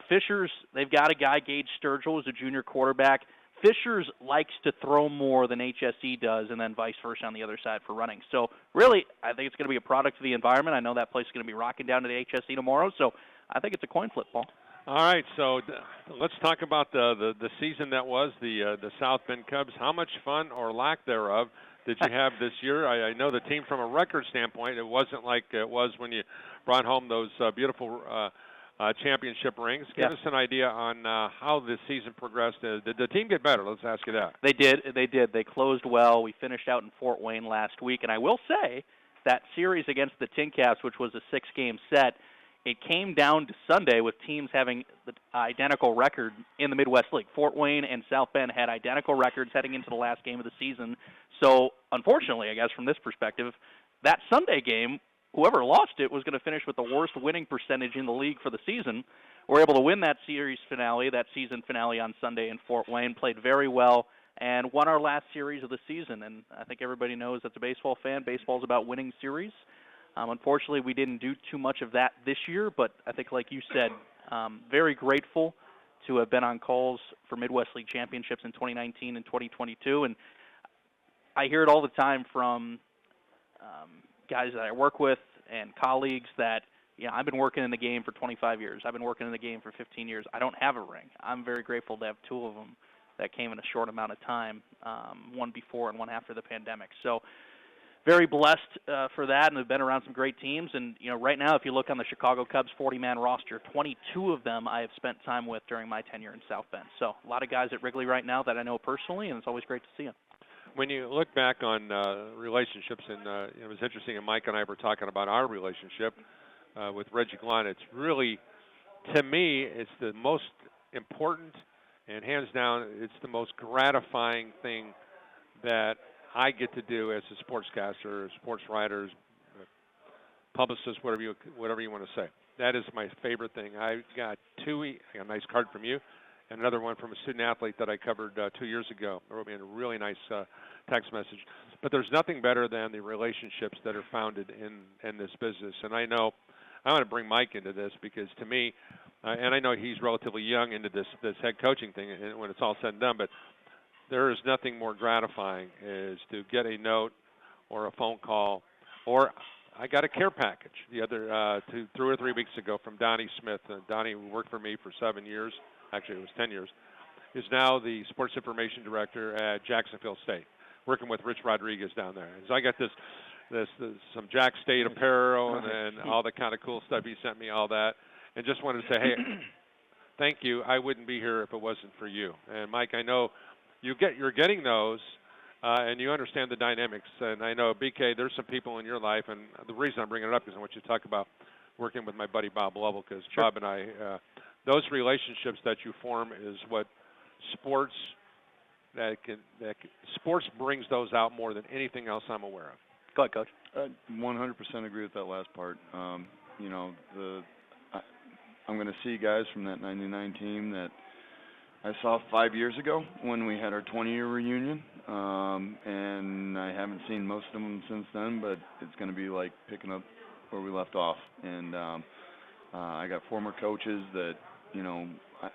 Fishers, they've got a guy, Gage Sturgill, who's a junior quarterback. Fishers likes to throw more than HSE does, and then vice versa on the other side for running. So really, I think it's going to be a product of the environment. I know that place is going to be rocking down to the HSE tomorrow, so I think it's a coin flip, Paul. All right, so let's talk about the season that was the South Bend Cubs. How much fun or lack thereof did you have this year? I know the team from a record standpoint, it wasn't like it was when you brought home those beautiful championship rings. Give us an idea on how this season progressed. Did the team get better? Let's ask you that. They did. They closed well. We finished out in Fort Wayne last week, and I will say that series against the Tin Caps, which was a 6-game set, it came down to Sunday with teams having the identical record in the Midwest League. Fort Wayne and South Bend had identical records heading into the last game of the season. So, unfortunately, I guess from this perspective, that Sunday game, whoever lost it was going to finish with the worst winning percentage in the league for the season. We're able to win that series finale, that season finale on Sunday in Fort Wayne, played very well, and won our last series of the season. And I think everybody knows that's a baseball fan. Baseball's about winning series. Unfortunately, we didn't do too much of that this year, but I think, like you said, very grateful to have been on calls for Midwest League championships in 2019 and 2022. And I hear it all the time from guys that I work with and colleagues that, I've been working in the game for 25 years. I've been working in the game for 15 years. I don't have a ring. I'm very grateful to have two of them that came in a short amount of time, one before and one after the pandemic. So very blessed for that, and have been around some great teams. And, right now, if you look on the Chicago Cubs 40-man roster, 22 of them I have spent time with during my tenure in South Bend. So a lot of guys at Wrigley right now that I know personally, and it's always great to see them. When you look back on relationships, and it was interesting, and Mike and I were talking about our relationship with Reggie Glon, it's really, to me, it's the most important, and hands down, it's the most gratifying thing that I get to do as a sportscaster, sports writer, publicist, whatever you want to say. That is my favorite thing. I got a nice card from you, and another one from a student athlete that I covered 2 years ago. They wrote me a really nice text message. But there's nothing better than the relationships that are founded in this business. And I know I want to bring Mike into this because to me, and I know he's relatively young into this head coaching thing when it's all said and done, but there is nothing more gratifying is to get a note or a phone call, or I got a care package the other 2 or 3 weeks ago from Donnie Smith. Donnie, who worked for me for 7 years, actually it was 10 years, is now the sports information director at Jacksonville State, working with Rich Rodriguez down there. And so I got this some Jack State apparel and all the kind of cool stuff. He sent me all that, and just wanted to say, hey, thank you. I wouldn't be here if it wasn't for you. And Mike, I know you're getting those, and you understand the dynamics. And I know, BK, there's some people in your life, and the reason I'm bringing it up is I want you to talk about working with my buddy Bob Lovell, because Sure. Bob and I, those relationships that you form is what sports sports brings those out more than anything else I'm aware of. Go ahead, Coach. I 100% agree with that last part. I'm going to see guys from that 99 team that I saw 5 years ago when we had our 20-year reunion, and I haven't seen most of them since then, but it's going to be like picking up where we left off. And I got former coaches that,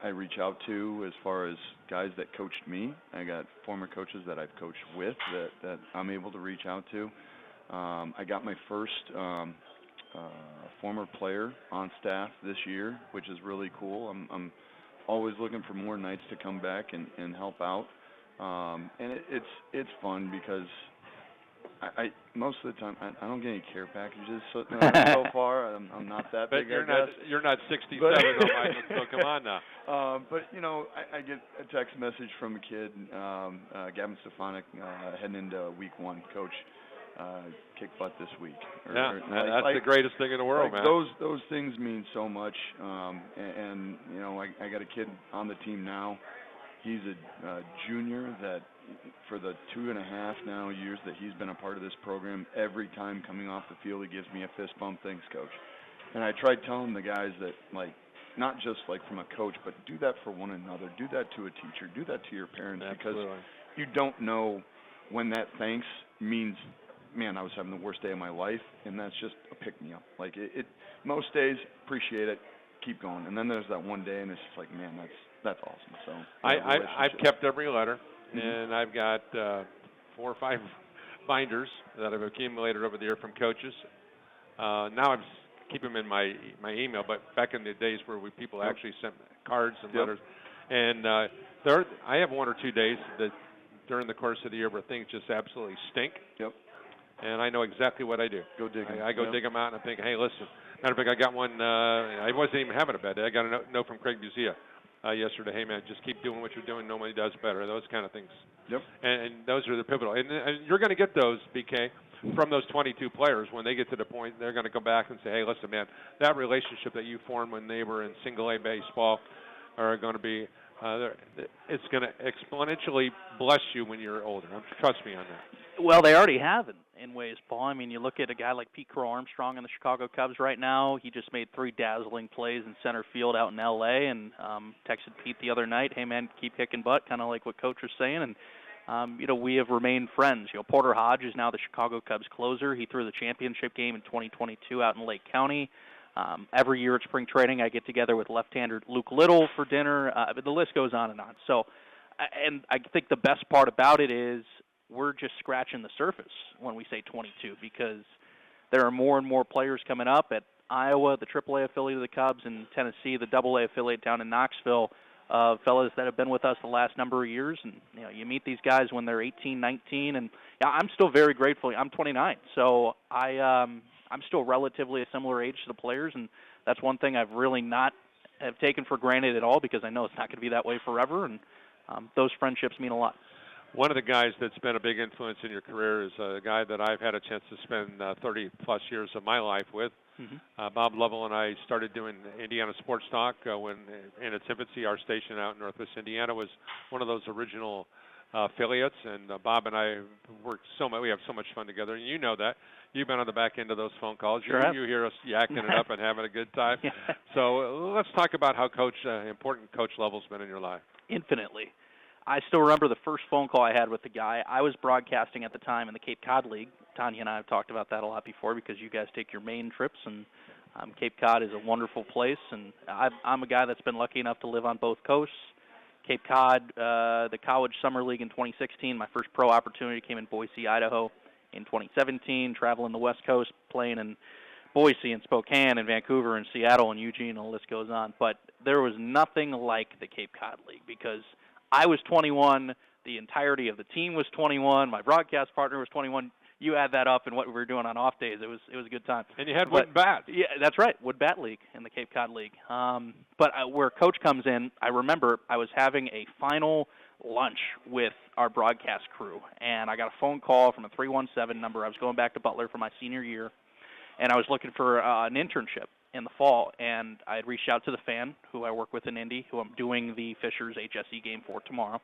I reach out to as far as guys that coached me. I got former coaches that I've coached with that I'm able to reach out to. I got my first former player on staff this year, which is really cool. I'm always looking for more nights to come back and help out. And it's fun because I most of the time I don't get any care packages so far. I'm not that but big. You're not 67, though, Michael. So come on now. But I get a text message from a kid, Gavin Stefanik, heading into week 1. Coach, kick butt this week. That's the greatest thing in the world, man. Those things mean so much. And I got a kid on the team now. He's a junior that for the 2.5 now years that he's been a part of this program, every time coming off the field, he gives me a fist bump. Thanks, Coach. And I tried telling the guys that, not just from a coach, but do that for one another. Do that to a teacher. Do that to your parents. Absolutely. Because you don't know when that thanks means, man, I was having the worst day of my life, and that's just a pick-me-up. Most days, appreciate it, keep going. And then there's that one day, and it's just like, man, that's awesome. So I've kept every letter, and I've got 4 or 5 binders that I've accumulated over the year from coaches. Now I'm keeping them in my email, but back in the days where people actually sent cards and letters, and I have 1 or 2 days that during the course of the year where things just absolutely stink. Yep. And I know exactly what I do. Go dig them. I go dig them out, and I think, hey, listen. Matter of fact, I got one. I wasn't even having a bad day. I got a note from Craig Buzia yesterday. Hey, man, just keep doing what you're doing. Nobody does better. Those kind of things. Yep. And those are the pivotal. And you're going to get those, BK, from those 22 players. When they get to the point, they're going to come back and say, hey, listen, man, that relationship that you formed when they were in single-A baseball are going to be it's going to exponentially bless you when you're older. Trust me on that. Well, they already have in ways, Paul. I mean, you look at a guy like Pete Crow-Armstrong in the Chicago Cubs right now. He just made 3 dazzling plays in center field out in L.A. and texted Pete the other night, hey, man, keep kicking butt, kind of like what Coach was saying. And, we have remained friends. Porter Hodge is now the Chicago Cubs closer. He threw the championship game in 2022 out in Lake County. Every year at spring training, I get together with left-hander Luke Little for dinner. But the list goes on and on. So, and I think the best part about it is we're just scratching the surface when we say 22, because there are more and more players coming up at Iowa, the AAA affiliate of the Cubs, and Tennessee, the AA affiliate down in Knoxville, fellas that have been with us the last number of years. And you meet these guys when they're 18, 19, and I'm still very grateful. I'm 29, so I'm still relatively a similar age to the players, and that's one thing I've really not have taken for granted at all, because I know it's not going to be that way forever, and those friendships mean a lot. One of the guys that's been a big influence in your career is a guy that I've had a chance to spend 30-plus years of my life with. Bob Lovell and I started doing Indiana Sports Talk when, in its infancy, our station out in Northwest Indiana was one of those original affiliates. And Bob and I worked so much. We have so much fun together, and you know that. You've been on the back end of those phone calls. Sure You hear us yakking it up and having a good time. So let's talk about how important Coach Lovell's been in your life. Infinitely. I still remember the first phone call I had with the guy. I was broadcasting at the time in the Cape Cod League. Tanya and I have talked about that a lot before, because you guys take your main trips, and Cape Cod is a wonderful place. And I'm a guy that's been lucky enough to live on both coasts. Cape Cod, the College Summer League in 2016, my first pro opportunity came in Boise, Idaho in 2017, traveling the West Coast, playing in Boise and Spokane and Vancouver and Seattle and Eugene, and the list goes on. But there was nothing like the Cape Cod League, because I was 21, the entirety of the team was 21, my broadcast partner was 21. You add that up and what we were doing on off days, it was a good time. And you had wood bat. Yeah, that's right, wood bat league in the Cape Cod League. But where Coach comes in, I remember I was having a final lunch with our broadcast crew, and I got a phone call from a 317 number. I was going back to Butler for my senior year, and I was looking for an internship in the fall, and I had reached out to the fan who I work with in Indy, who I'm doing the Fishers HSE game for tomorrow.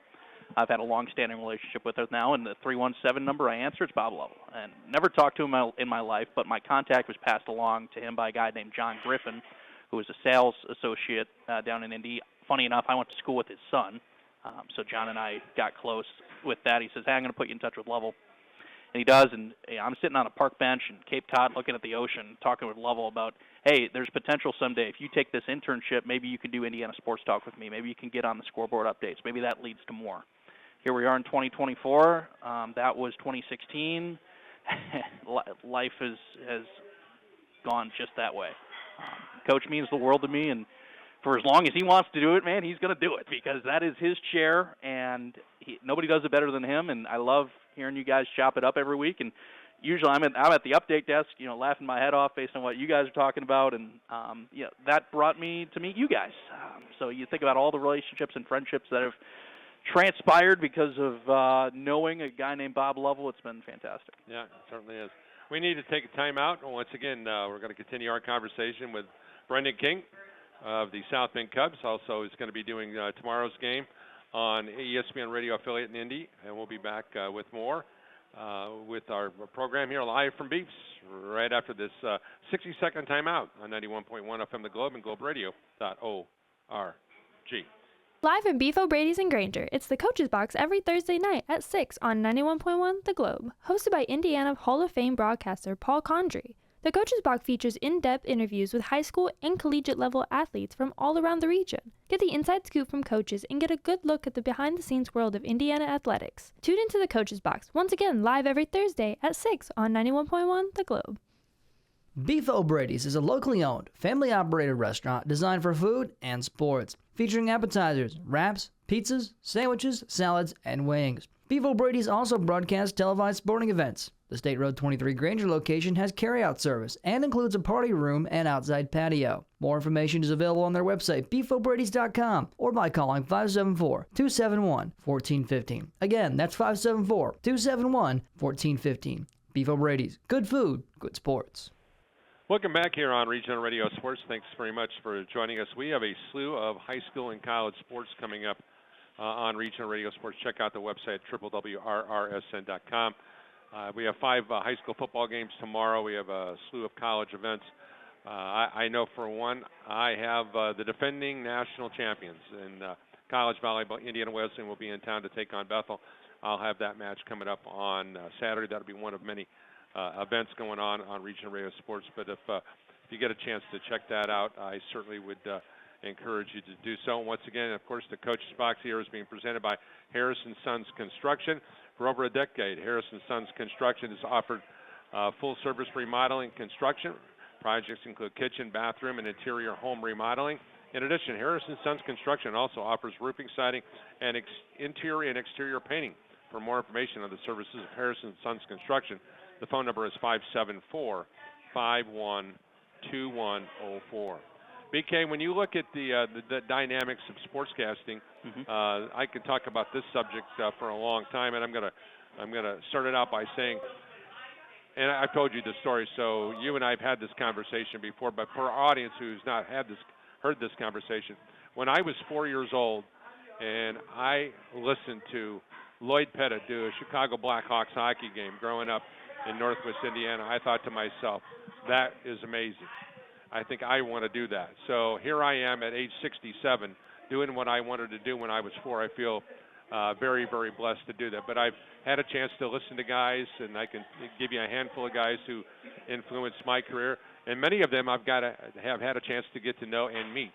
I've had a long-standing relationship with her now, and the 317 number I answered is Bob Lovell. And never talked to him in my life, but my contact was passed along to him by a guy named John Griffin, who was a sales associate down in Indy. Funny enough, I went to school with his son, so John and I got close with that. He says, hey, I'm going to put you in touch with Lovell. And he does, and I'm sitting on a park bench in Cape Cod looking at the ocean, talking with Lovell about, hey, there's potential someday. If you take this internship, maybe you can do Indiana Sports Talk with me. Maybe you can get on the scoreboard updates. Maybe that leads to more. Here we are in 2024. That was 2016. Life has gone just that way. Coach means the world to me, and for as long as he wants to do it, man, he's going to do it, because that is his chair, and nobody does it better than him. And I love hearing you guys chop it up every week. And usually I'm at the update desk, laughing my head off based on what you guys are talking about, and that brought me to meet you guys. So you think about all the relationships and friendships that have transpired because of knowing a guy named Bob Lovell. It's been fantastic. Yeah, it certainly is. We need to take a time out. Once again, we're going to continue our conversation with Brendan King of the South Bend Cubs. Also, is going to be doing tomorrow's game on ESPN radio affiliate in Indy, and we'll be back with more with our program here live from Beefs right after this 60-second timeout on 91.1 FM The Globe and globeradio.org. Live in Beef O'Brady's in Granger, it's the Coach's Box every Thursday night at 6 on 91.1 The Globe, hosted by Indiana Hall of Fame broadcaster Paul Condry. The Coach's Box features in-depth interviews with high school and collegiate level athletes from all around the region. Get the inside scoop from coaches and get a good look at the behind-the-scenes world of Indiana athletics. Tune into the Coach's Box, once again live every Thursday at 6 on 91.1 The Globe. Beef O'Brady's is a locally owned, family-operated restaurant designed for food and sports, featuring appetizers, wraps, pizzas, sandwiches, salads, and wings. Beef O'Brady's also broadcasts televised sporting events. The State Road 23 Granger location has carryout service and includes a party room and outside patio. More information is available on their website, beefobradys.com, or by calling 574-271-1415. Again, that's 574-271-1415. Beef O'Brady's. Good food, good sports. Welcome back here on Regional Radio Sports. Thanks very much for joining us. We have a slew of high school and college sports coming up on Regional Radio Sports. Check out the website, www.rrsn.com. We have 5 high school football games tomorrow. We have a slew of college events. I know for one, I have the defending national champions in college volleyball. Indiana Wesleyan will be in town to take on Bethel. I'll have that match coming up on Saturday. That'll be one of many events going on Regional Radio Sports. But if you get a chance to check that out, I certainly would encourage you to do so. Once again, of course, the Coach's Box here is being presented by Harrison Sons Construction. For over a decade, Harrison Sons Construction has offered full-service remodeling and construction. Projects include kitchen, bathroom, and interior home remodeling. In addition, Harrison Sons Construction also offers roofing, siding, and interior and exterior painting. For more information on the services of Harrison Sons Construction, the phone number is 574-512104. BK, when you look at the dynamics of sportscasting, I could talk about this subject for a long time, and I'm gonna start it out by saying, and I've told you this story, so you and I have had this conversation before, but for our audience who's not heard this conversation, when I was 4 years old and I listened to Lloyd Pettit do a Chicago Blackhawks hockey game growing up in Northwest Indiana, I thought to myself, that is amazing. I think I want to do that. So here I am at age 67 doing what I wanted to do when I was 4. I feel very, very blessed to do that. But I've had a chance to listen to guys, and I can give you a handful of guys who influenced my career. And many of them have had a chance to get to know and meet.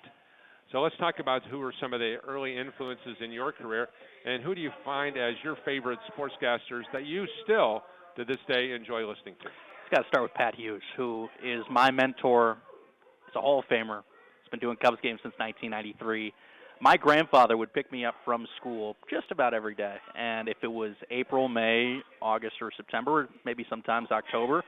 So let's talk about who are some of the early influences in your career, and who do you find as your favorite sportscasters that you still, to this day, enjoy listening to? It's got to start with Pat Hughes, who is my mentor. He's a Hall of Famer. He's been doing Cubs games since 1993. My grandfather would pick me up from school just about every day, and if it was April, May, August, or September, maybe sometimes October,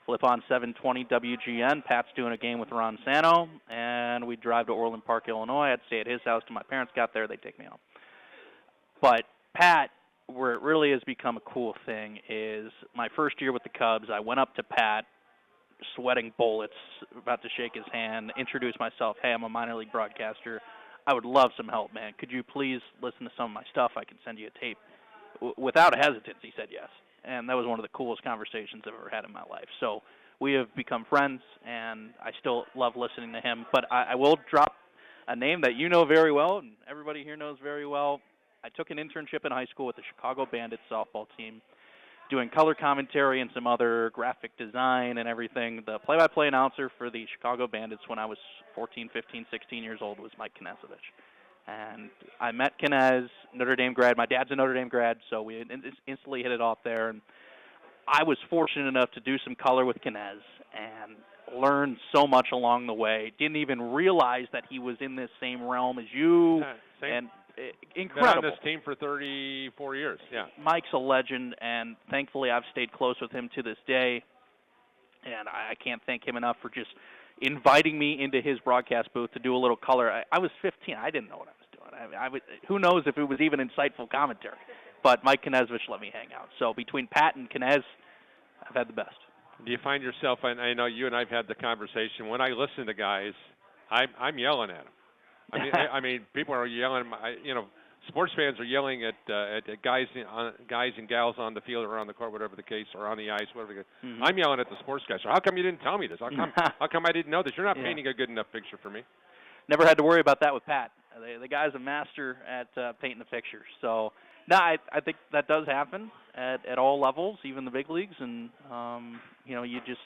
flip on 720 WGN. Pat's doing a game with Ron Santo, and we'd drive to Orland Park, Illinois. I'd stay at his house till my parents got there. They'd take me home. But Pat, where it really has become a cool thing, is my first year with the Cubs, I went up to Pat, sweating bullets, about to shake his hand, introduce myself. Hey, I'm a minor league broadcaster. I would love some help, man. Could you please listen to some of my stuff? I can send you a tape. Without hesitance, he said yes. And that was one of the coolest conversations I've ever had in my life. So we have become friends, and I still love listening to him. But I will drop a name that you know very well, and everybody here knows very well. I took an internship in high school with the Chicago Bandits softball team, doing color commentary and some other graphic design and everything. The play-by-play announcer for the Chicago Bandits when I was 14, 15, 16 years old was Mike Kinezovich. And I met Kinez, Notre Dame grad. My dad's a Notre Dame grad, so we instantly hit it off there. And I was fortunate enough to do some color with Kinez and learned so much along the way. Didn't even realize that he was in this same realm as you. And incredible. Been on this team for 34 years, yeah. Mike's a legend, and thankfully I've stayed close with him to this day. And I can't thank him enough for just inviting me into his broadcast booth to do a little color. I was 15. I didn't know what I was doing. Who knows if it was even insightful commentary. But Mike Kinezovich let me hang out. So between Pat and Kinez, I've had the best. Do you find yourself, and I know you and I have had the conversation, when I listen to guys, I'm yelling at them. I mean, people are yelling. Sports fans are yelling at guys and gals on the field or on the court, whatever the case, or on the ice, whatever the case. Mm-hmm. I'm yelling at the sports guys. So how come you didn't tell me this? How come I didn't know this? You're not painting a good enough picture for me. Never had to worry about that with Pat. The guy's a master at painting the picture. So, no, I think that does happen at all levels, even the big leagues. And, you just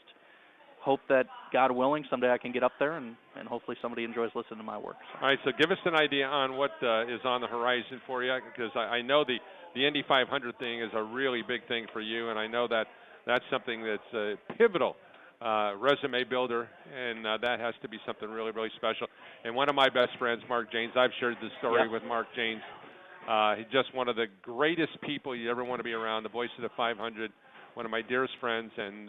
hope that, God willing, someday I can get up there and hopefully somebody enjoys listening to my work. So. All right, so give us an idea on what is on the horizon for you, because I know the Indy 500 thing is a really big thing for you, and I know that's something that's a pivotal resume builder, and that has to be something really, really special. And one of my best friends, Mark Janes, I've shared this story with Mark Janes. He's just one of the greatest people you ever want to be around, the voice of the 500, one of my dearest friends, and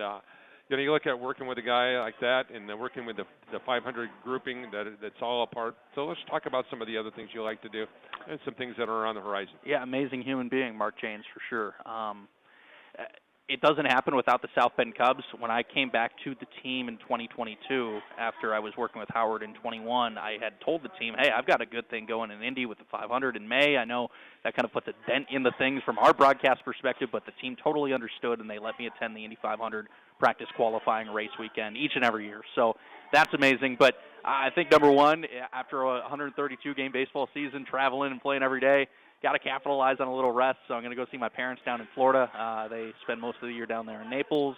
you look at working with a guy like that and working with the 500 grouping that's all apart. So let's talk about some of the other things you like to do and some things that are on the horizon. Yeah, amazing human being, Mark Janes, for sure. It doesn't happen without the South Bend Cubs. When I came back to the team in 2022, after I was working with Howard in 21, I had told the team, hey, I've got a good thing going in Indy with the 500 in May. I know that kind of puts a dent in the things from our broadcast perspective, but the team totally understood, and they let me attend the Indy 500 practice qualifying race weekend each and every year. So that's amazing. But I think, number one, after a 132-game baseball season, traveling and playing every day, got to capitalize on a little rest, so I'm going to go see my parents down in Florida. They spend most of the year down there in Naples.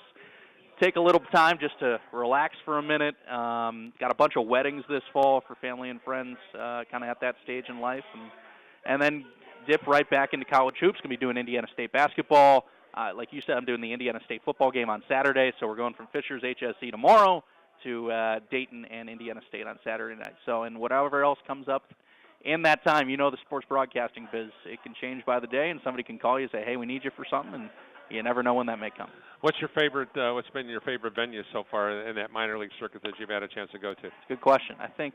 Take a little time just to relax for a minute. Got a bunch of weddings this fall for family and friends, kind of at that stage in life. And then dip right back into college hoops. Going to be doing Indiana State basketball. like you said, I'm doing the Indiana State football game on Saturday, so we're going from Fishers HSC tomorrow to Dayton and Indiana State on Saturday night. So, and whatever else comes up in that time, you know the sports broadcasting biz, it can change by the day, and somebody can call you and say, hey, we need you for something, and you never know when that may come. What's been your favorite venue so far in that minor league circuit that you've had a chance to go to? Good question. I think,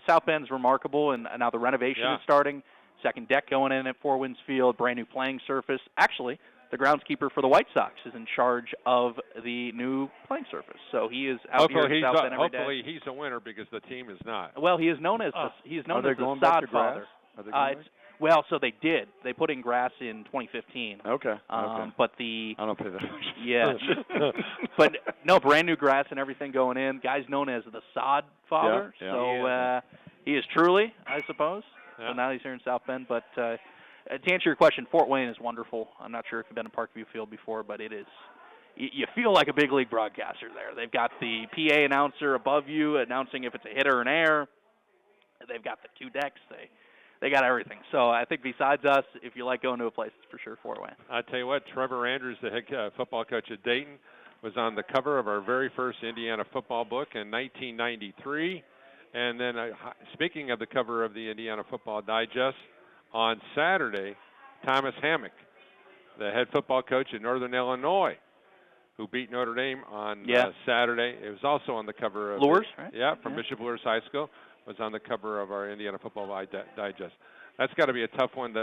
South Bend's remarkable, and now the renovation is starting. Second deck going in at Four Winds Field, brand new playing surface. Actually, the groundskeeper for the White Sox is in charge of the new playing surface, so he is out here in South Bend every day. Hopefully he's a winner because the team is not. Well, he is known as the sod father. Well, so they did. They put in grass in 2015. Okay. But I don't pay that much. Yeah. But no, brand new grass and everything going in. Guy's known as the sod father. Yeah. So he is truly, I suppose. Yeah. So now he's here in South Bend. But to answer your question, Fort Wayne is wonderful. I'm not sure if you've been to Parkview Field before, but it is. You feel like a big league broadcaster there. They've got the PA announcer above you announcing if it's a hit or an error. They've got the two decks. They got everything. So I think besides us, if you like going to a place, it's for sure Fort Wayne. I tell you what, Trevor Andrews, the head football coach at Dayton, was on the cover of our very first Indiana football book in 1993. And then, speaking of the cover of the Indiana Football Digest, on Saturday, Thomas Hammock, the head football coach at Northern Illinois, who beat Notre Dame on Saturday. It was also on the cover of Luers, right? Yeah, from Bishop Luers High School. Was on the cover of our Indiana Football Digest. That's got to be a tough one,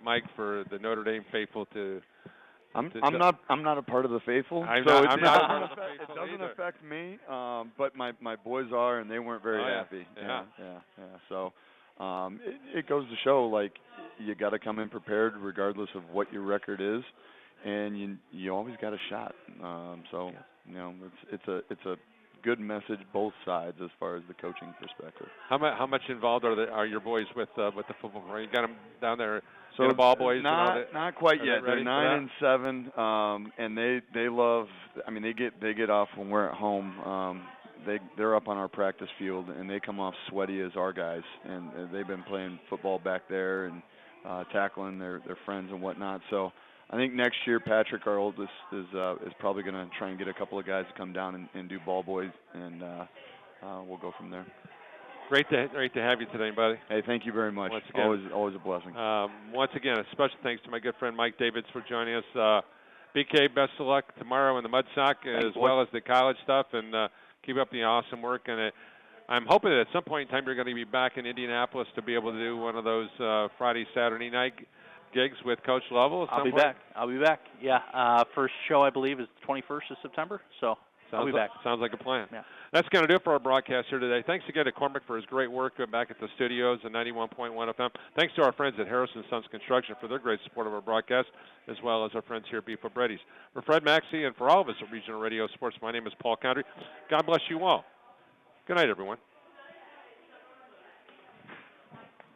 Mike, for the Notre Dame faithful to. I'm not a part of the faithful. It doesn't affect me, but my boys are, and they weren't very happy. Yeah. So it goes to show, like, you got to come in prepared regardless of what your record is, and you always got a shot. It's a good message both sides as far as the coaching perspective. How much involved are your boys with the football? You got them down there, so the ball boys. Not quite yet. They're 9 and 7, and they love. I mean, they get off when we're at home. They're up on our practice field, and they come off sweaty as our guys, and they've been playing football back there and tackling their friends and whatnot. So I think next year Patrick, our oldest, is probably going to try and get a couple of guys to come down and do ball boys, and we'll go from there. Great to have you today, buddy. Hey, thank you very much. Once again, always a blessing. Once again, a special thanks to my good friend Mike Davidson for joining us. BK, best of luck tomorrow in the Mud Sock as well as the college stuff, and keep up the awesome work. And I'm hoping that at some point in time you're going to be back in Indianapolis to be able to do one of those Friday, Saturday night gigs with Coach Lovell. I'll be back. Yeah. First show, I believe, is the 21st of September. So I'll be back. Sounds like a plan. Yeah. That's going to do it for our broadcast here today. Thanks again to Cormac for his great work back at the studios at 91.1 FM. Thanks to our friends at Harrison Sons Construction for their great support of our broadcast, as well as our friends here at Beef O'Brady's. For Fred Maxey and for all of us at Regional Radio Sports, my name is Paul Condry. God bless you all. Good night, everyone.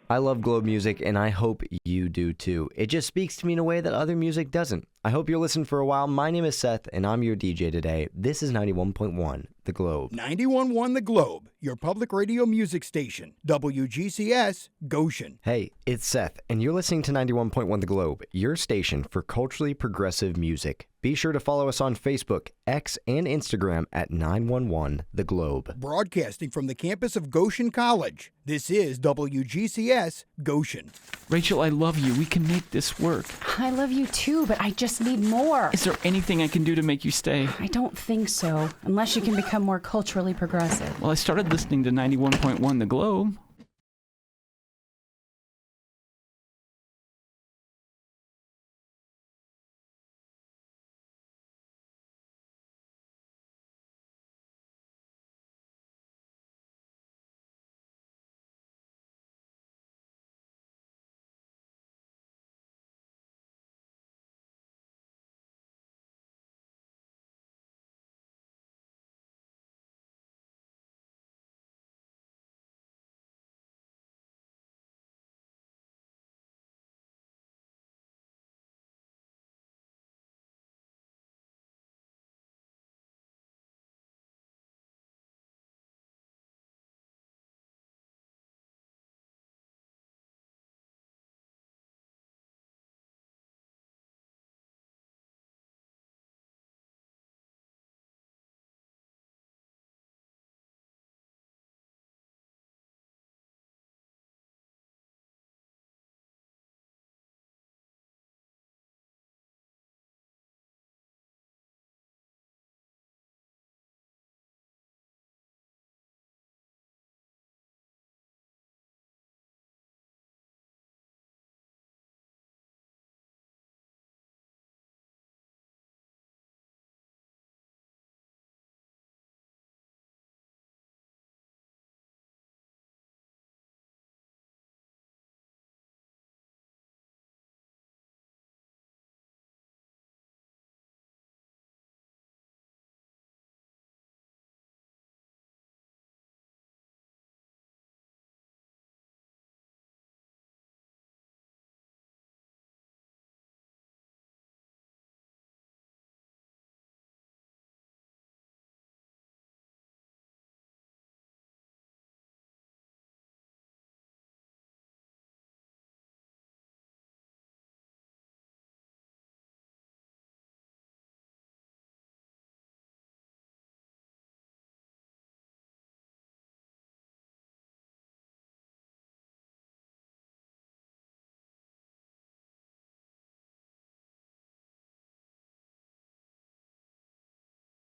I love Globe music, and I hope you do too. It just speaks to me in a way that other music doesn't. I hope you'll listen for a while. My name is Seth, and I'm your DJ today. This is 91.1 The Globe. 91.1 The Globe, your public radio music station. WGCS, Goshen. Hey, it's Seth, and you're listening to 91.1 The Globe, your station for culturally progressive music. Be sure to follow us on Facebook, X, and Instagram at 911 The Globe. Broadcasting from the campus of Goshen College, this is WGCS Goshen. Rachel, I love you. We can make this work. I love you too, but I just need more. Is there anything I can do to make you stay? I don't think so, unless you can become more culturally progressive. Well, I started listening to 91.1 The Globe.